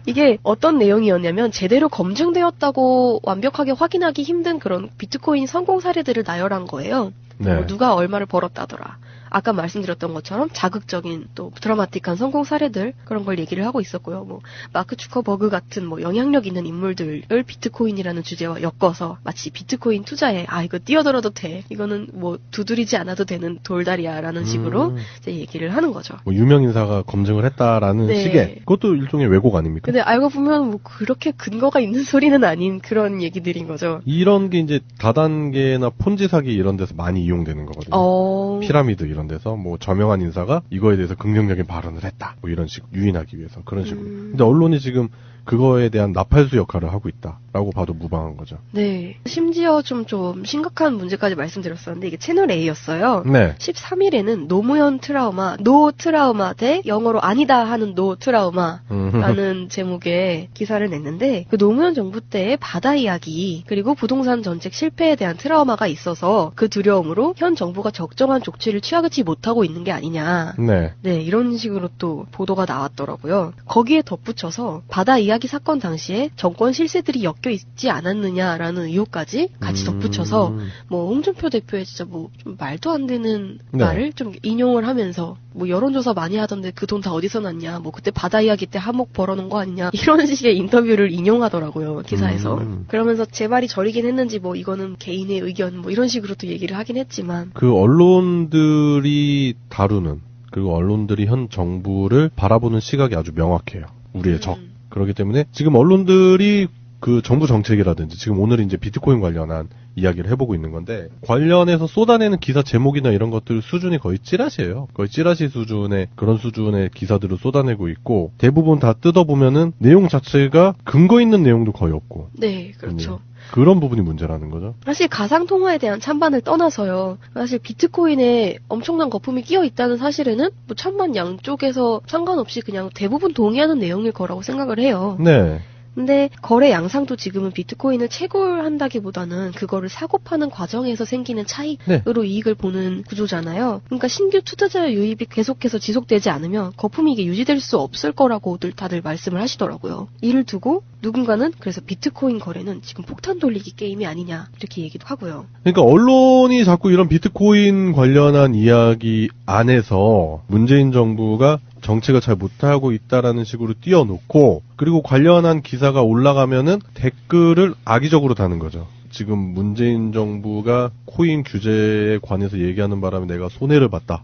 이게 어떤 내용이었냐면 제대로 검증되었다고 완벽하게 확인하기 힘든 그런 비트코인 성공 사례들을 나열한 거예요. 네. 누가 얼마를 벌었다더라. 아까 말씀드렸던 것처럼 자극적인 또 드라마틱한 성공 사례들 그런 걸 얘기를 하고 있었고요. 뭐 마크 주커버그 같은 뭐 영향력 있는 인물들을 비트코인이라는 주제와 엮어서 마치 비트코인 투자에 이거 뛰어들어도 돼. 이거는 뭐 두드리지 않아도 되는 돌다리야라는 식으로 이제 얘기를 하는 거죠. 뭐 유명 인사가 검증을 했다라는 네. 식의 그것도 일종의 왜곡 아닙니까? 근데 알고 보면 뭐 그렇게 근거가 있는 소리는 아닌 그런 얘기들인 거죠. 이런 게 이제 다단계나 폰지 사기 이런 데서 많이 이용되는 거거든요. 피라미드 이런 데서 뭐 저명한 인사가 이거에 대해서 긍정적인 발언을 했다. 뭐 이런 식 유인하기 위해서 그런 식으로. 근데 언론이 지금 그거에 대한 나팔수 역할을 하고 있다라고 봐도 무방한 거죠. 네. 심지어 좀 심각한 문제까지 말씀드렸었는데 이게 채널 A였어요. 네. 13일에는 노무현 트라우마, 노 트라우마 대 영어로 아니다 하는 노 트라우마라는 제목의 기사를 냈는데 그 노무현 정부 때의 바다 이야기 그리고 부동산 정책 실패에 대한 트라우마가 있어서 그 두려움으로 현 정부가 적정한 조치를 취하지 못하고 있는 게 아니냐. 네. 네, 이런 식으로 또 보도가 나왔더라고요. 거기에 덧붙여서 바다 이야기 이야기 사건 당시에 정권 실세들이 엮여 있지 않았느냐라는 의혹까지 같이 덧붙여서 뭐 홍준표 대표의 진짜 뭐 좀 말도 안 되는 말을 좀 인용을 하면서 뭐 여론조사 많이 하던데 그 돈 다 어디서 났냐, 뭐 그때 바다 이야기 때 한몫 벌어놓은 거 아니냐, 이런 식의 인터뷰를 인용하더라고요, 기사에서. 그러면서 제 말이 저리긴 했는지 뭐 이거는 개인의 의견 뭐 이런 식으로 또 얘기를 하긴 했지만, 그 언론들이 다루는, 그리고 언론들이 현 정부를 바라보는 시각이 아주 명확해요. 우리의 적. 그렇기 때문에 지금 언론들이 그 정부 정책이라든지, 지금 오늘 이제 비트코인 관련한 이야기를 해보고 있는 건데, 관련해서 쏟아내는 기사 제목이나 이런 것들 수준이 거의 찌라시예요. 거의 찌라시 수준의, 그런 수준의 기사들을 쏟아내고 있고, 대부분 다 뜯어보면은 내용 자체가 근거 있는 내용도 거의 없고. 네, 그렇죠. 그런 부분이 문제라는 거죠. 사실 가상통화에 대한 찬반을 떠나서요, 사실 비트코인에 엄청난 거품이 끼어 있다는 사실에는 뭐 찬반 양쪽에서 상관없이 그냥 대부분 동의하는 내용일 거라고 생각을 해요. 네. 근데 거래 양상도 지금은 비트코인을 채굴한다기보다는 그거를 사고 파는 과정에서 생기는 차익으로 이익을 보는 구조잖아요. 그러니까 신규 투자자 유입이 계속해서 지속되지 않으면 거품이 이게 유지될 수 없을 거라고들 다들 말씀을 하시더라고요. 이를 두고 누군가는 그래서 비트코인 거래는 지금 폭탄 돌리기 게임이 아니냐 이렇게 얘기도 하고요. 그러니까 언론이 자꾸 이런 비트코인 관련한 이야기 안에서 문재인 정부가 정책을 잘 못하고 있다라는 식으로 띄워놓고, 그리고 관련한 기사가 올라가면은 댓글을 악의적으로 다는 거죠. 지금 문재인 정부가 코인 규제에 관해서 얘기하는 바람에 내가 손해를 봤다.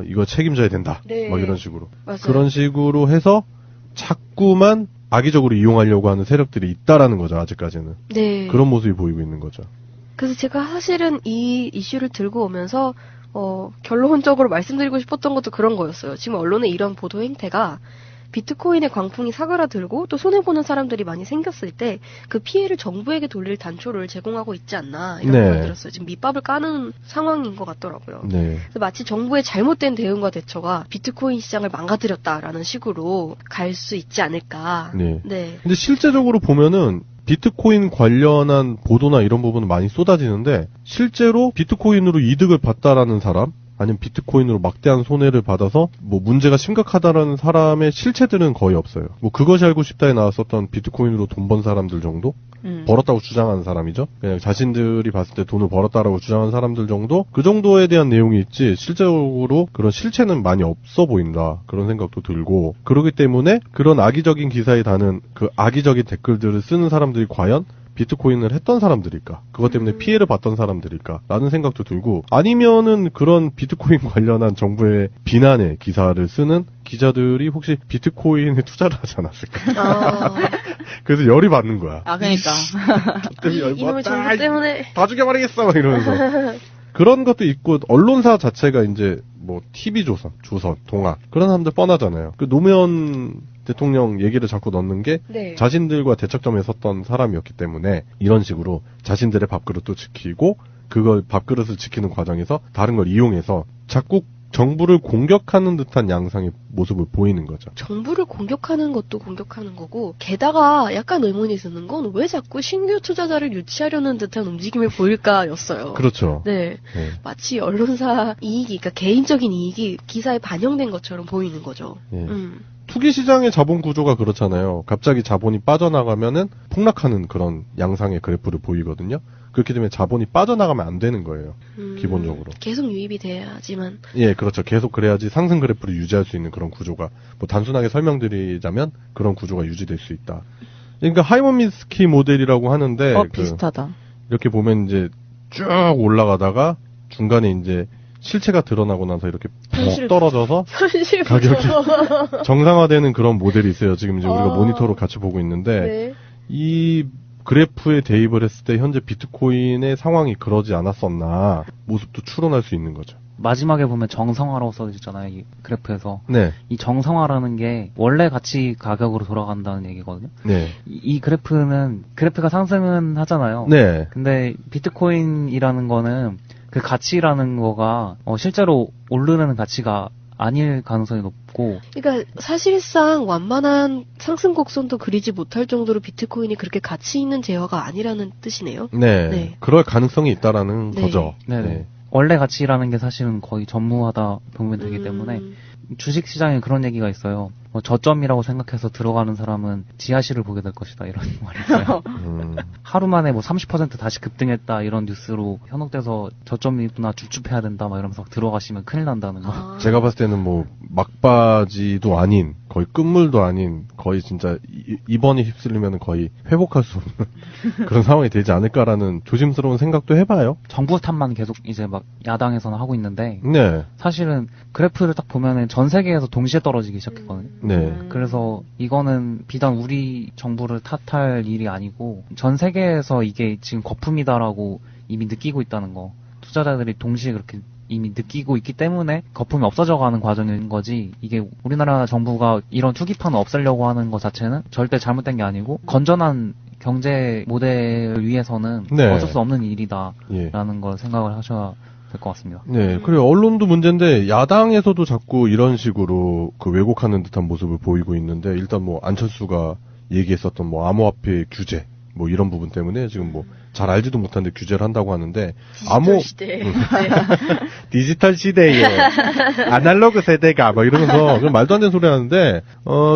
이거 책임져야 된다. 네. 뭐 이런 식으로. 맞아요. 그런 식으로 해서 자꾸만 악의적으로 이용하려고 하는 세력들이 있다라는 거죠, 아직까지는. 네. 그런 모습이 보이고 있는 거죠. 그래서 제가 사실은 이 이슈를 들고 오면서 결론적으로 말씀드리고 싶었던 것도 그런 거였어요. 지금 언론의 이런 보도 행태가 비트코인의 광풍이 사그라들고 또 손해보는 사람들이 많이 생겼을 때 그 피해를 정부에게 돌릴 단초를 제공하고 있지 않나 이런 생각이 들었어요. 지금 밑밥을 까는 상황인 것 같더라고요. 네. 그래서 마치 정부의 잘못된 대응과 대처가 비트코인 시장을 망가뜨렸다라는 식으로 갈 수 있지 않을까. 네. 네. 근데 실제적으로 보면은 비트코인 관련한 보도나 이런 부분은 많이 쏟아지는데, 실제로 비트코인으로 이득을 봤다라는 사람, 아니면 비트코인으로 막대한 손해를 받아서 뭐 문제가 심각하다라는 사람의 실체들은 거의 없어요. 뭐 그것이 알고 싶다에 나왔었던 비트코인으로 돈 번 사람들 정도? 벌었다고 주장하는 사람이죠. 그냥 자신들이 봤을 때 돈을 벌었다라고 주장하는 사람들 정도? 그 정도에 대한 내용이 있지, 실제적으로 그런 실체는 많이 없어 보인다. 그런 생각도 들고, 그렇기 때문에 그런 악의적인 기사에 다는 그 악의적인 댓글들을 쓰는 사람들이 과연 비트코인을 했던 사람들일까? 그것 때문에 피해를 봤던 사람들일까? 라는 생각도 들고, 아니면은 그런 비트코인 관련한 정부의 비난의 기사를 쓰는 기자들이 혹시 비트코인에 투자를 하지 않았을까? 그래서 열이 받는 거야. 아, 그러니까. 이놈의 정부 때문에 다 죽여버리겠어! 막 이러면서. 그런 것도 있고, 언론사 자체가 이제 뭐 TV조선, 조선, 동아 그런 사람들 뻔하잖아요. 그 노무현 대통령 얘기를 자꾸 넣는 게 네. 자신들과 대척점에 섰던 사람이었기 때문에 이런 식으로 자신들의 밥그릇도 지키고, 그걸 밥그릇을 지키는 과정에서 다른 걸 이용해서 자꾸 정부를 공격하는 듯한 양상의 모습을 보이는 거죠. 정부를 공격하는 것도 공격하는 거고, 게다가 약간 의문이 드는 건 왜 자꾸 신규 투자자를 유치하려는 듯한 움직임을 보일까였어요. 그렇죠. 네. 네. 마치 언론사 이익이, 그러니까 개인적인 이익이 기사에 반영된 것처럼 보이는 거죠. 네. 투기 시장의 자본 구조가 그렇잖아요. 갑자기 자본이 빠져나가면은 폭락하는 그런 양상의 그래프를 보이거든요. 그렇기 때문에 자본이 빠져나가면 안 되는 거예요. 기본적으로. 계속 유입이 돼야지만. 예, 그렇죠. 계속 그래야지 상승 그래프를 유지할 수 있는 그런 구조가, 뭐 단순하게 설명드리자면 그런 구조가 유지될 수 있다. 그러니까 하이먼미스키 모델이라고 하는데, 비슷하다. 이렇게 보면 이제 쭉 올라가다가 중간에 이제 실체가 드러나고 나서 이렇게 푹 떨어져서 가격이 정상화되는 그런 모델이 있어요. 지금 이제 우리가 모니터로 같이 보고 있는데, 네. 이 그래프에 대입을 했을 때 현재 비트코인의 상황이 그러지 않았었나 모습도 추론할 수 있는 거죠. 마지막에 보면 정상화라고 써있잖아요, 이 그래프에서. 네. 이 정상화라는 게 원래 가치 가격으로 돌아간다는 얘기거든요. 네. 이 그래프가 상승은 하잖아요. 네. 근데 비트코인이라는 거는 그 가치라는 거가 실제로 오르는 가치가 아닐 가능성이 높고. 그러니까 사실상 완만한 상승 곡선도 그리지 못할 정도로 비트코인이 그렇게 가치 있는 재화가 아니라는 뜻이네요. 네. 네. 그럴 가능성이 있다라는 네. 거죠. 네네. 네. 원래 가치라는 게 사실은 거의 전무하다 보면 되기 때문에 주식 시장에 그런 얘기가 있어요. 뭐 저점이라고 생각해서 들어가는 사람은 지하실을 보게 될 것이다 이런 말이 있어요. 하루 만에 뭐 30% 다시 급등했다 이런 뉴스로 현혹돼서 저점이구나 줍줍해야 된다 막 이러면서 들어가시면 큰일 난다는 거. 제가 봤을 때는 뭐 막바지도 아닌 거의 끝물도 아닌 거의 진짜 이번에 휩쓸리면 거의 회복할 수 없는 그런 상황이 되지 않을까라는 조심스러운 생각도 해봐요. 정부 탓만 계속 이제 막 야당에서는 하고 있는데 네. 사실은 그래프를 딱 보면은 전 세계에서 동시에 떨어지기 시작했거든요. 네. 그래서 이거는 비단 우리 정부를 탓할 일이 아니고 전 세계에서 이게 지금 거품이다라고 이미 느끼고 있다는 거. 투자자들이 동시에 그렇게 이미 느끼고 있기 때문에 거품이 없어져가는 과정인 거지 이게 우리나라 정부가 이런 투기판을 없애려고 하는 것 자체는 절대 잘못된 게 아니고 건전한 경제 모델을 위해서는 네. 어쩔 수 없는 일이다라는 예. 걸 생각을 하셔야 될 것 같습니다. 네, 그리고 언론도 문제인데 야당에서도 자꾸 이런 식으로 그 왜곡하는 듯한 모습을 보이고 있는데 일단 뭐 안철수가 얘기했었던 뭐 암호화폐 규제 뭐 이런 부분 때문에 지금 뭐 잘 알지도 못하는데 규제를 한다고 하는데 디지털 시대. 디지털 시대에 아날로그 세대가 뭐 이러면서 그런 말도 안 되는 소리 하는데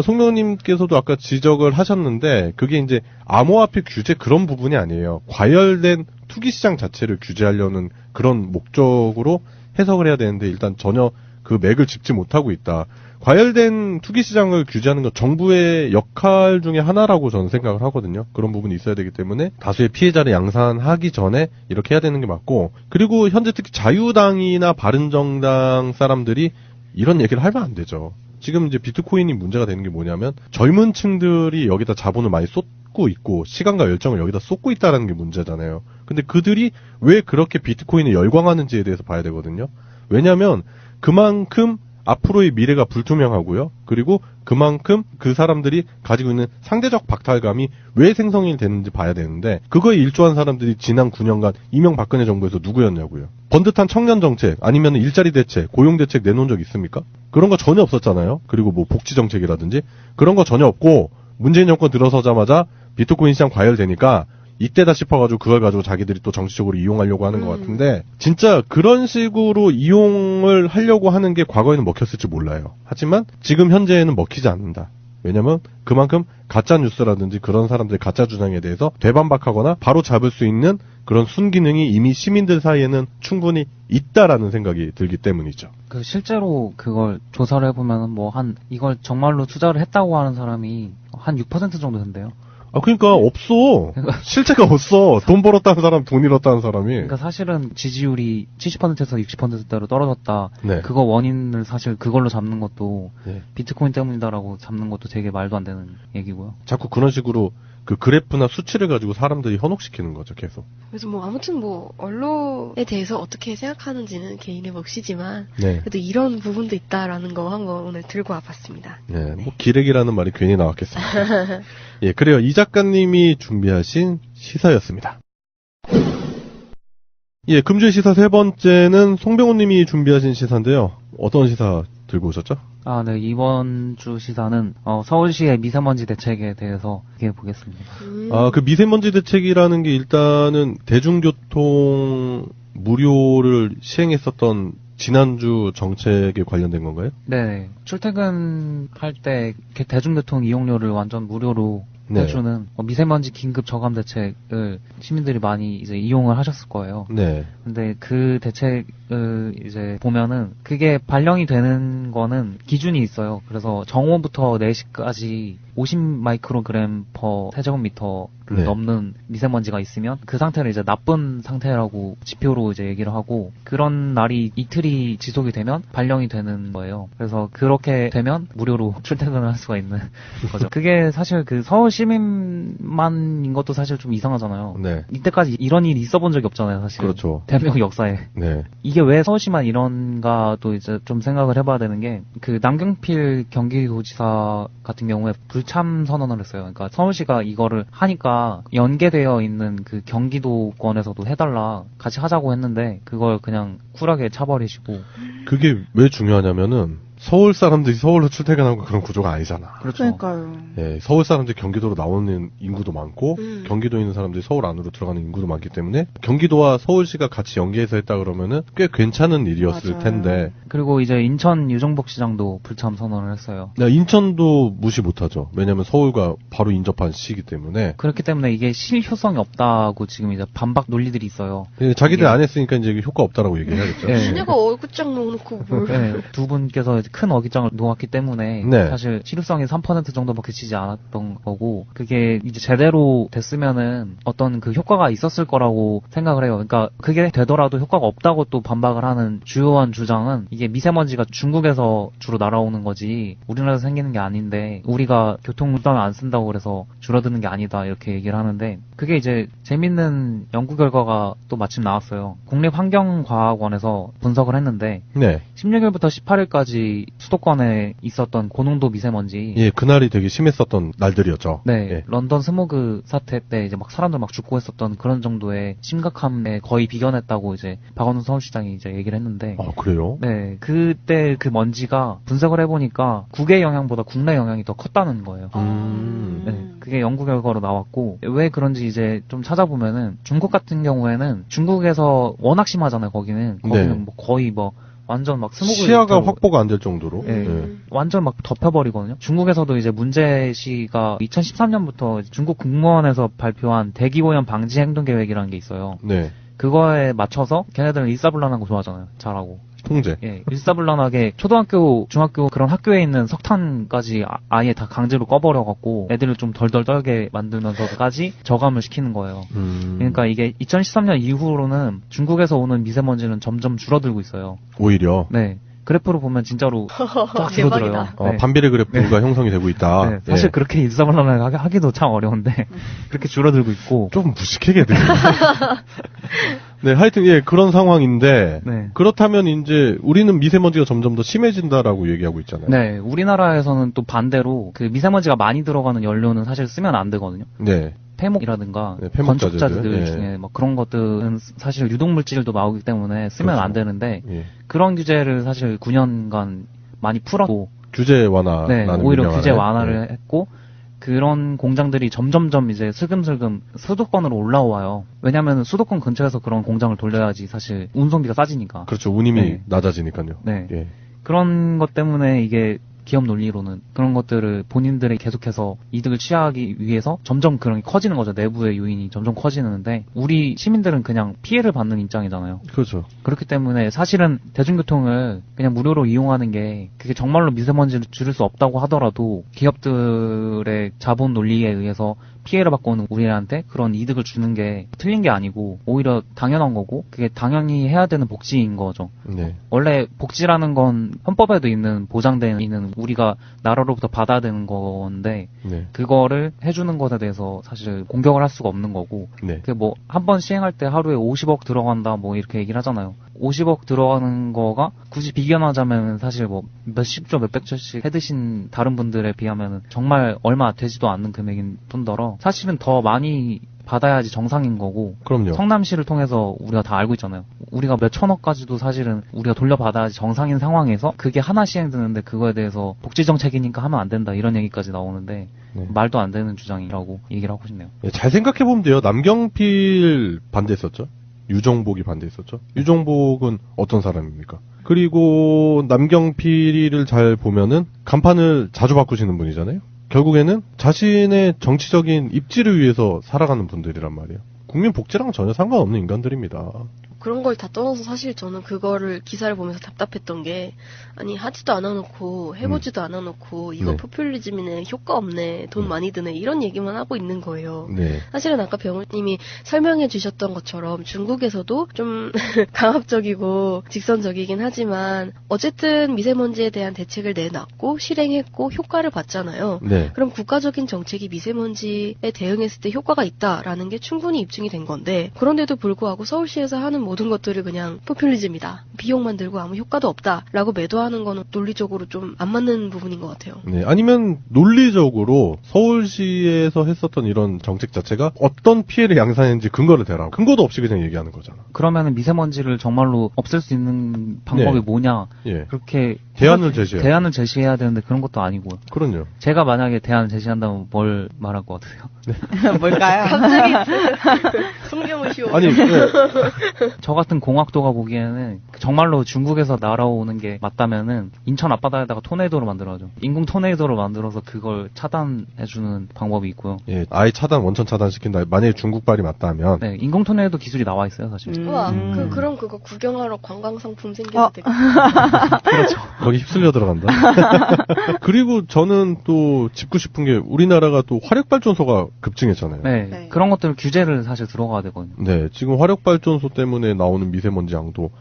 송명님께서도 아까 지적을 하셨는데 그게 이제 암호화폐 규제 그런 부분이 아니에요. 과열된 투기 시장 자체를 규제하려는 그런 목적으로 해석을 해야 되는데 일단 전혀 그 맥을 짚지 못하고 있다. 과열된 투기 시장을 규제하는 건 정부의 역할 중에 하나라고 저는 생각을 하거든요. 그런 부분이 있어야 되기 때문에 다수의 피해자를 양산하기 전에 이렇게 해야 되는 게 맞고 그리고 현재 특히 자유당이나 바른정당 사람들이 이런 얘기를 하면 안 되죠. 지금 이제 비트코인이 문제가 되는 게 뭐냐면 젊은 층들이 여기다 자본을 많이 쏟고 있고 시간과 열정을 여기다 쏟고 있다는 게 문제잖아요. 근데 그들이 왜 그렇게 비트코인에 열광하는지에 대해서 봐야 되거든요. 왜냐하면 그만큼 앞으로의 미래가 불투명하고요. 그리고 그만큼 그 사람들이 가지고 있는 상대적 박탈감이 왜 생성이 되는지 봐야 되는데 그거에 일조한 사람들이 지난 9년간 이명박근혜 정부에서 누구였냐고요. 번듯한 청년 정책 아니면 일자리 대책, 고용 대책 내놓은 적 있습니까? 그런 거 전혀 없었잖아요. 그리고 뭐 복지 정책이라든지 그런 거 전혀 없고 문재인 정권 들어서자마자 비트코인 시장 과열되니까 이때다 싶어가지고 그걸 가지고 자기들이 또 정치적으로 이용하려고 하는 것 같은데 진짜 그런 식으로 이용을 하려고 하는 게 과거에는 먹혔을지 몰라요. 하지만 지금 현재에는 먹히지 않는다. 왜냐면 그만큼 가짜 뉴스라든지 그런 사람들의 가짜 주장에 대해서 되반박하거나 바로 잡을 수 있는 그런 순기능이 이미 시민들 사이에는 충분히 있다라는 생각이 들기 때문이죠. 그 실제로 그걸 조사를 해보면은 뭐 이걸 정말로 투자를 했다고 하는 사람이 한 6% 정도 된대요. 그러니까 없어. 실체가 없어. 돈 벌었다는 사람, 돈 잃었다는 사람이. 그러니까 사실은 지지율이 70%에서 60%대로 떨어졌다. 네. 그거 원인을 사실 그걸로 잡는 것도 네. 비트코인 때문이다라고 잡는 것도 되게 말도 안 되는 얘기고요. 자꾸 그런 식으로 그 그래프나 수치를 가지고 사람들이 현혹시키는 거죠, 계속. 그래서 뭐 아무튼 뭐 언론에 대해서 어떻게 생각하는지는 개인의 몫이지만 네. 그래도 이런 부분도 있다라는 거 한번 오늘 들고 와봤습니다. 네, 뭐 기레기라는 말이 괜히 나왔겠습니다. 예, 그래요. 이 작가님이 준비하신 시사였습니다. 예, 금주의 시사 세 번째는 송병호님이 준비하신 시사인데요. 어떤 시사 들고 오셨죠? 네, 이번 주 시사는 서울시의 미세먼지 대책에 대해서 얘기해 보겠습니다. 그 미세먼지 대책이라는 게 일단은 대중교통 무료를 시행했었던 지난주 정책에 관련된 건가요? 네, 출퇴근할 때 대중교통 이용료를 완전 무료로 네. 해주는 미세먼지 긴급 저감 대책을 시민들이 많이 이제 이용을 하셨을 거예요. 네. 근데 그 대책을 이제 보면은 그게 발령이 되는 거는 기준이 있어요. 그래서 정오부터 4시까지 50 마이크로그램 퍼 세제곱미터를 네. 넘는 미세먼지가 있으면 그 상태를 이제 나쁜 상태라고 지표로 이제 얘기를 하고 그런 날이 이틀이 지속이 되면 발령이 되는 거예요. 그래서 그렇게 되면 무료로 출퇴근을 할 수가 있는 거죠. 그게 사실 그 서울 시민만인 것도 사실 좀 이상하잖아요. 네. 이때까지 이런 일이 있어 본 적이 없잖아요, 사실. 그렇죠. 대한민국 역사에. 네. 이게 왜 서울시만 이런가도 이제 좀 생각을 해봐야 되는 게 그 남경필 경기도지사 같은 경우에 불참 선언을 했어요. 그러니까 서울시가 이거를 하니까 연계되어 있는 그 경기도권에서도 해달라 같이 하자고 했는데 그걸 그냥 쿨하게 차버리시고. 그게 왜 중요하냐면은 서울 사람들이 서울로 출퇴근하고 그런 구조가 아니잖아. 그렇죠. 그러니까요. 예, 서울 사람들이 경기도로 나오는 인구도 많고 경기도에 있는 사람들이 서울 안으로 들어가는 인구도 많기 때문에 경기도와 서울시가 같이 연계해서 했다 그러면은 꽤 괜찮은 일이었을 맞아요. 텐데. 그리고 이제 인천 유정복 시장도 불참 선언을 했어요. 네, 인천도 무시 못하죠. 왜냐면 서울과 바로 인접한 시기 때문에. 그렇기 때문에 이게 실효성이 없다고 지금 이제 반박 논리들이 있어요. 예, 자기들 이게- 안 했으니까 이제 효과 없다라고 얘기해야겠죠. 네. 지네가 얼굴장 놓고 뭘. 네, 두 분께서 큰 어깃장을 놓았기 때문에 네. 사실 실효성이 3% 정도밖에 지지 않았던 거고 그게 이제 제대로 됐으면은 어떤 그 효과가 있었을 거라고 생각을 해요. 그러니까 그게 되더라도 효과가 없다고 또 반박을 하는 주요한 주장은 이게 미세먼지가 중국에서 주로 날아오는 거지 우리나라에서 생기는 게 아닌데 우리가 교통수단을 안 쓴다고 그래서 줄어드는 게 아니다 이렇게 얘기를 하는데 그게 이제 재밌는 연구 결과가 또 마침 나왔어요. 국립환경과학원에서 분석을 했는데 네. 16일부터 18일까지 수도권에 있었던 고농도 미세먼지. 예, 그날이 되게 심했었던 날들이었죠. 네, 예. 런던 스모그 사태 때 이제 막 사람들 막 죽고 했었던 그런 정도의 심각함에 거의 비견했다고 이제 박원순 서울시장이 이제 얘기를 했는데. 그래요? 네, 그때 그 먼지가 분석을 해보니까 국외 영향보다 국내 영향이 더 컸다는 거예요. 네, 그게 연구 결과로 나왔고 왜 그런지 이제 좀 찾아보면은 중국 같은 경우에는 중국에서 워낙 심하잖아요. 거기는 네. 뭐 거의 뭐 완전 막 스모그 시야가 형태로 확보가 안 될 정도로. 예, 예. 완전 막 덮여버리거든요. 중국에서도 이제 문제시가 2013년부터 중국 국무원에서 발표한 대기오염 방지 행동 계획이라는 게 있어요. 네. 그거에 맞춰서 걔네들은 일사불란한 거 좋아하잖아요. 잘하고. 통제. 예, 일사불란하게 초등학교, 중학교 그런 학교에 있는 석탄까지 아예 다 강제로 꺼버려갖고 애들을 좀 덜덜 떨게 만들면서까지 저감을 시키는 거예요. 그러니까 이게 2013년 이후로는 중국에서 오는 미세먼지는 점점 줄어들고 있어요. 오히려. 네. 그래프로 보면 진짜로 쫙 줄어들어요. 대박이다. 네. 반비례 그래프가 형성이 되고 있다. 네, 사실 예. 그렇게 일사불란하게 하기도 참 어려운데 그렇게 줄어들고 있고. 좀 무식하게 들려. 네, 하여튼 예 그런 상황인데 네. 그렇다면 이제 우리는 미세먼지가 점점 더 심해진다라고 얘기하고 있잖아요. 네, 우리나라에서는 또 반대로 그 미세먼지가 많이 들어가는 연료는 사실 쓰면 안 되거든요. 네. 폐목이라든가 네, 폐목자재들. 건축자재들 예. 중에 뭐 그런 것들은 사실 유독물질도 나오기 때문에 쓰면 그렇죠. 안 되는데 예. 그런 규제를 사실 9년간 많이 풀었고 규제 완화라는 네, 오히려 명령하에. 규제 완화를 네. 했고 그런 공장들이 점점점 이제 슬금슬금 수도권으로 올라와요. 왜냐하면 수도권 근처에서 그런 공장을 돌려야지 사실 운송비가 싸지니까. 그렇죠. 운임이 네. 낮아지니까요. 네. 예. 그런 것 때문에 이게 기업 논리로는 그런 것들을 본인들이 계속해서 이득을 취하기 위해서 점점 그런 게 커지는 거죠. 내부의 요인이 점점 커지는데 우리 시민들은 그냥 피해를 받는 입장이잖아요. 그렇죠. 그렇기 때문에 사실은 대중교통을 그냥 무료로 이용하는 게 그게 정말로 미세먼지를 줄일 수 없다고 하더라도 기업들의 자본 논리에 의해서 피해를 받고 오는 우리한테 그런 이득을 주는 게 틀린 게 아니고 오히려 당연한 거고 그게 당연히 해야 되는 복지인 거죠. 네. 원래 복지라는 건 헌법에도 있는 보장되어 있는 우리가 나라로부터 받아야 되는 건데 네. 그거를 해주는 것에 대해서 사실 공격을 할 수가 없는 거고 네. 그 뭐 한 번 시행할 때 하루에 50억 들어간다 뭐 이렇게 얘기를 하잖아요. 50억 들어가는 거가 굳이 비견하자면 사실 뭐 몇십조 몇백조씩 해드신 다른 분들에 비하면 정말 얼마 되지도 않는 금액인 뿐더러 사실은 더 많이 받아야지 정상인 거고 그럼요. 성남시를 통해서 우리가 다 알고 있잖아요. 우리가 몇 천억까지도 사실은 우리가 돌려받아야지 정상인 상황에서 그게 하나 시행되는데 그거에 대해서 복지정책이니까 하면 안 된다 이런 얘기까지 나오는데 네. 말도 안 되는 주장이라고 얘기를 하고 싶네요. 예, 잘 생각해보면 돼요. 남경필 반대했었죠. 유정복이 반대했었죠. 유정복은 어떤 사람입니까? 그리고 남경필을 잘 보면은 간판을 자주 바꾸시는 분이잖아요. 결국에는 자신의 정치적인 입지를 위해서 살아가는 분들이란 말이에요. 국민 복지랑 전혀 상관없는 인간들입니다. 그런 걸 다 떠나서 사실 저는 그거를 기사를 보면서 답답했던 게 아니 하지도 않아놓고 해보지도 않아놓고 이거 네. 포퓰리즘이네 효과 없네 돈 많이 드네 이런 얘기만 하고 있는 거예요. 네. 사실은 아까 병우님이 설명해 주셨던 것처럼 중국에서도 좀 강압적이고 직선적이긴 하지만 어쨌든 미세먼지에 대한 대책을 내놨고 실행했고 효과를 봤잖아요. 네. 그럼 국가적인 정책이 미세먼지에 대응했을 때 효과가 있다라는 게 충분히 입증이 된 건데 그런데도 불구하고 서울시에서 하는 모든 것들이 그냥 포퓰리즘이다. 비용만 들고 아무 효과도 없다라고 매도하는 거는 논리적으로 좀 안 맞는 부분인 것 같아요. 네, 아니면 논리적으로 서울시에서 했었던 이런 정책 자체가 어떤 피해를 양산했는지 근거를 대라고. 근거도 없이 그냥 얘기하는 거잖아. 그러면은 미세먼지를 정말로 없앨 수 있는 방법이 네. 뭐냐. 예. 그렇게 대안을 제시해야 되는데 그런 것도 아니고요. 그럼요. 제가 만약에 대안을 제시한다면 뭘 말할 것 같으세요? 뭘까요? 갑자기 송병호 씨. 아니, 네. 저 같은 공학도가 보기에는 정말로 중국에서 날아오는 게 맞다면은 인천 앞바다에다가 토네이도를 만들어야죠. 인공 토네이도를 만들어서 그걸 차단해주는 방법이 있고요. 예, 아예 원천 차단시킨다. 만약에 중국발이 맞다면. 네, 인공 토네이도 기술이 나와 있어요, 사실. 우와, 그럼 그거 구경하러 관광상품 생겨도 되겠다. 그렇죠. 거기 휩쓸려 들어간다. 그리고 저는 또 짚고 싶은 게 우리나라가 또 화력발전소가 급증했잖아요. 네, 그런 것들 규제를 사실 들어가야 되거든요. 네, 지금 화력발전소 때문에 나오는 미세먼지 양도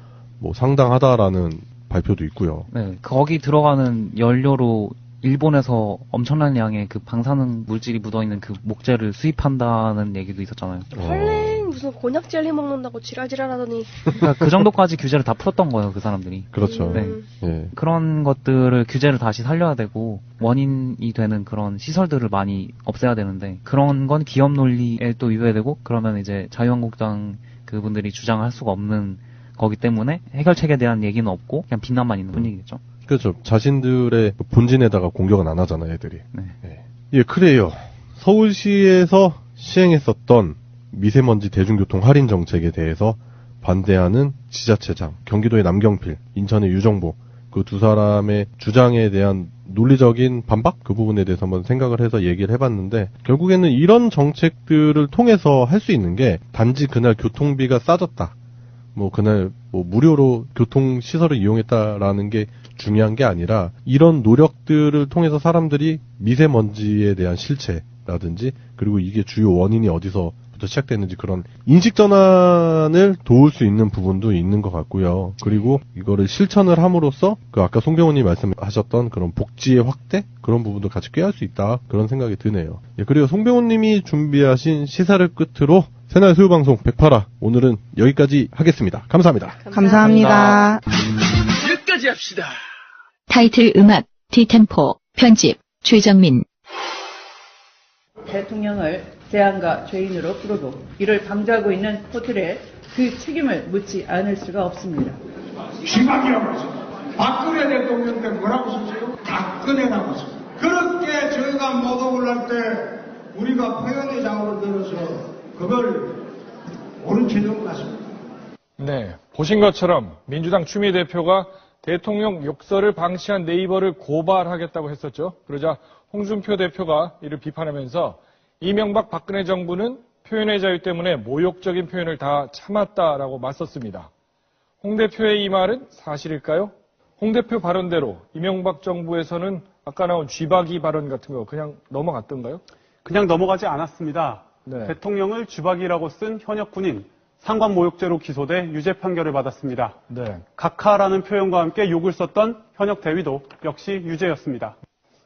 뭐 상당하다라는 발표도 있고요. 네, 거기 들어가는 연료로 일본에서 엄청난 양의 그 방사능 물질이 묻어있는 그 목재를 수입한다는 얘기도 있었잖아요. 헐랭 무슨 곤약 젤리 먹는다고 지랄지랄하더니. 그러니까 그 정도까지 규제를 다 풀었던 거예요, 그 사람들이. 그렇죠. 네. 예. 그런 것들을 규제를 다시 살려야 되고 원인이 되는 그런 시설들을 많이 없애야 되는데 그런 건 기업 논리에 또 위배되고 그러면 이제 자유한국당 그분들이 주장할 수가 없는 거기 때문에 해결책에 대한 얘기는 없고 그냥 비난만 있는 분위기겠죠. 그렇죠. 자신들의 본진에다가 공격은 안 하잖아요, 애들이. 네. 예. 예, 그래요. 서울시에서 시행했었던 미세먼지 대중교통 할인 정책에 대해서 반대하는 지자체장, 경기도의 남경필, 인천의 유정보, 그 두 사람의 주장에 대한 논리적인 반박? 그 부분에 대해서 한번 생각을 해서 얘기를 해봤는데, 결국에는 이런 정책들을 통해서 할 수 있는 게 단지 그날 교통비가 싸졌다. 뭐 그날 뭐 무료로 교통시설을 이용했다라는 게 중요한 게 아니라 이런 노력들을 통해서 사람들이 미세먼지에 대한 실체라든지 그리고 이게 주요 원인이 어디서부터 시작됐는지 그런 인식 전환을 도울 수 있는 부분도 있는 것 같고요. 그리고 이거를 실천을 함으로써 그 아까 송병호님 말씀하셨던 그런 복지의 확대? 그런 부분도 같이 꾀할 수 있다. 그런 생각이 드네요. 예, 그리고 송병호님이 준비하신 시사를 끝으로 새날 소유방송 108화 오늘은 여기까지 하겠습니다. 감사합니다. 감사합니다. 여기까지 합시다. 타이틀 음악, 디템포, 편집, 최정민. 대통령을 재앙과 죄인으로 부르고 이를 방조하고 있는 호텔에 그 책임을 묻지 않을 수가 없습니다. 지방이라고 했어요. 박근혜 대통령 때 뭐라고 썼어요? 박근혜라고 썼어요. 그렇게 저희가 모독을 할 때 우리가 표현의 자유를 들어서 그걸 옳은 채점 같습니다. 네, 보신 것처럼 민주당 추미애 대표가 대통령 욕설을 방치한 네이버를 고발하겠다고 했었죠. 그러자 홍준표 대표가 이를 비판하면서 이명박 박근혜 정부는 표현의 자유 때문에 모욕적인 표현을 다 참았다라고 맞섰습니다. 홍 대표의 이 말은 사실일까요? 홍 대표 발언대로 이명박 정부에서는 아까 나온 쥐박이 발언 같은 거 그냥 넘어갔던가요? 그냥 넘어가지 않았습니다. 네. 대통령을 쥐박이라고 쓴 현역 군인 상관모욕죄로 기소돼 유죄 판결을 받았습니다. 네. 각하라는 표현과 함께 욕을 썼던 현역 대위도 역시 유죄였습니다.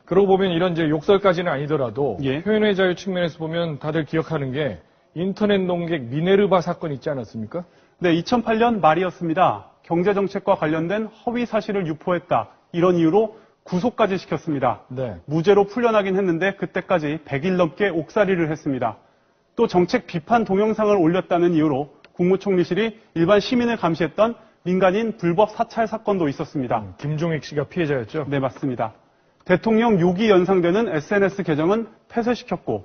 그러고 보면 이런 이제 욕설까지는 아니더라도 예. 표현의 자유 측면에서 보면 다들 기억하는 게 인터넷 농객 미네르바 사건 있지 않았습니까? 네, 2008년 말이었습니다. 경제정책과 관련된 허위 사실을 유포했다. 이런 이유로 구속까지 시켰습니다. 네. 무죄로 풀려나긴 했는데 그때까지 100일 넘게 옥살이를 했습니다. 또 정책 비판 동영상을 올렸다는 이유로 국무총리실이 일반 시민을 감시했던 민간인 불법 사찰 사건도 있었습니다. 김종익 씨가 피해자였죠? 네, 맞습니다. 대통령 욕이 연상되는 SNS 계정은 폐쇄시켰고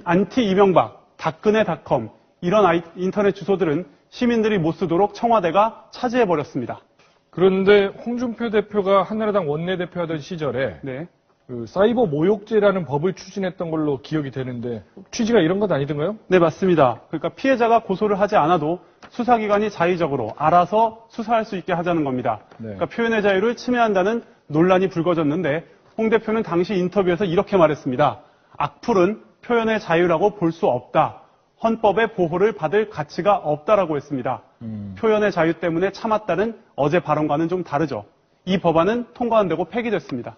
안티 이명박, 박근혜닷컴 이런 인터넷 주소들은 시민들이 못 쓰도록 청와대가 차지해버렸습니다. 그런데 홍준표 대표가 한나라당 원내대표 하던 시절에 네. 그 사이버 모욕죄라는 법을 추진했던 걸로 기억이 되는데 취지가 이런 것 아니던가요? 네, 맞습니다. 그러니까 피해자가 고소를 하지 않아도 수사기관이 자의적으로 알아서 수사할 수 있게 하자는 겁니다. 네. 그러니까 표현의 자유를 침해한다는 논란이 불거졌는데 홍 대표는 당시 인터뷰에서 이렇게 말했습니다. 악플은 표현의 자유라고 볼 수 없다. 헌법의 보호를 받을 가치가 없다라고 했습니다. 표현의 자유 때문에 참았다는 어제 발언과는 좀 다르죠. 이 법안은 통과 안 되고 폐기됐습니다.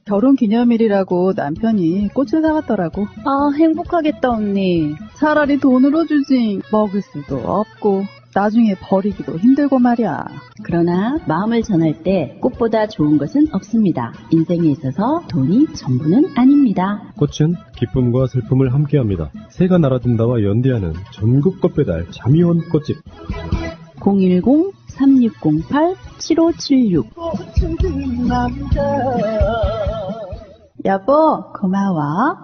결혼기념일이라고 남편이 꽃을 사왔더라고. 아, 행복하겠다, 언니. 차라리 돈으로 주지. 먹을 수도 없고. 나중에 버리기도 힘들고 말이야. 그러나 마음을 전할 때 꽃보다 좋은 것은 없습니다. 인생에 있어서 돈이 전부는 아닙니다. 꽃은 기쁨과 슬픔을 함께합니다. 새가 날아든다와 연대하는 전국 꽃배달 자미원 꽃집 010-3608-7576 여보 고마워.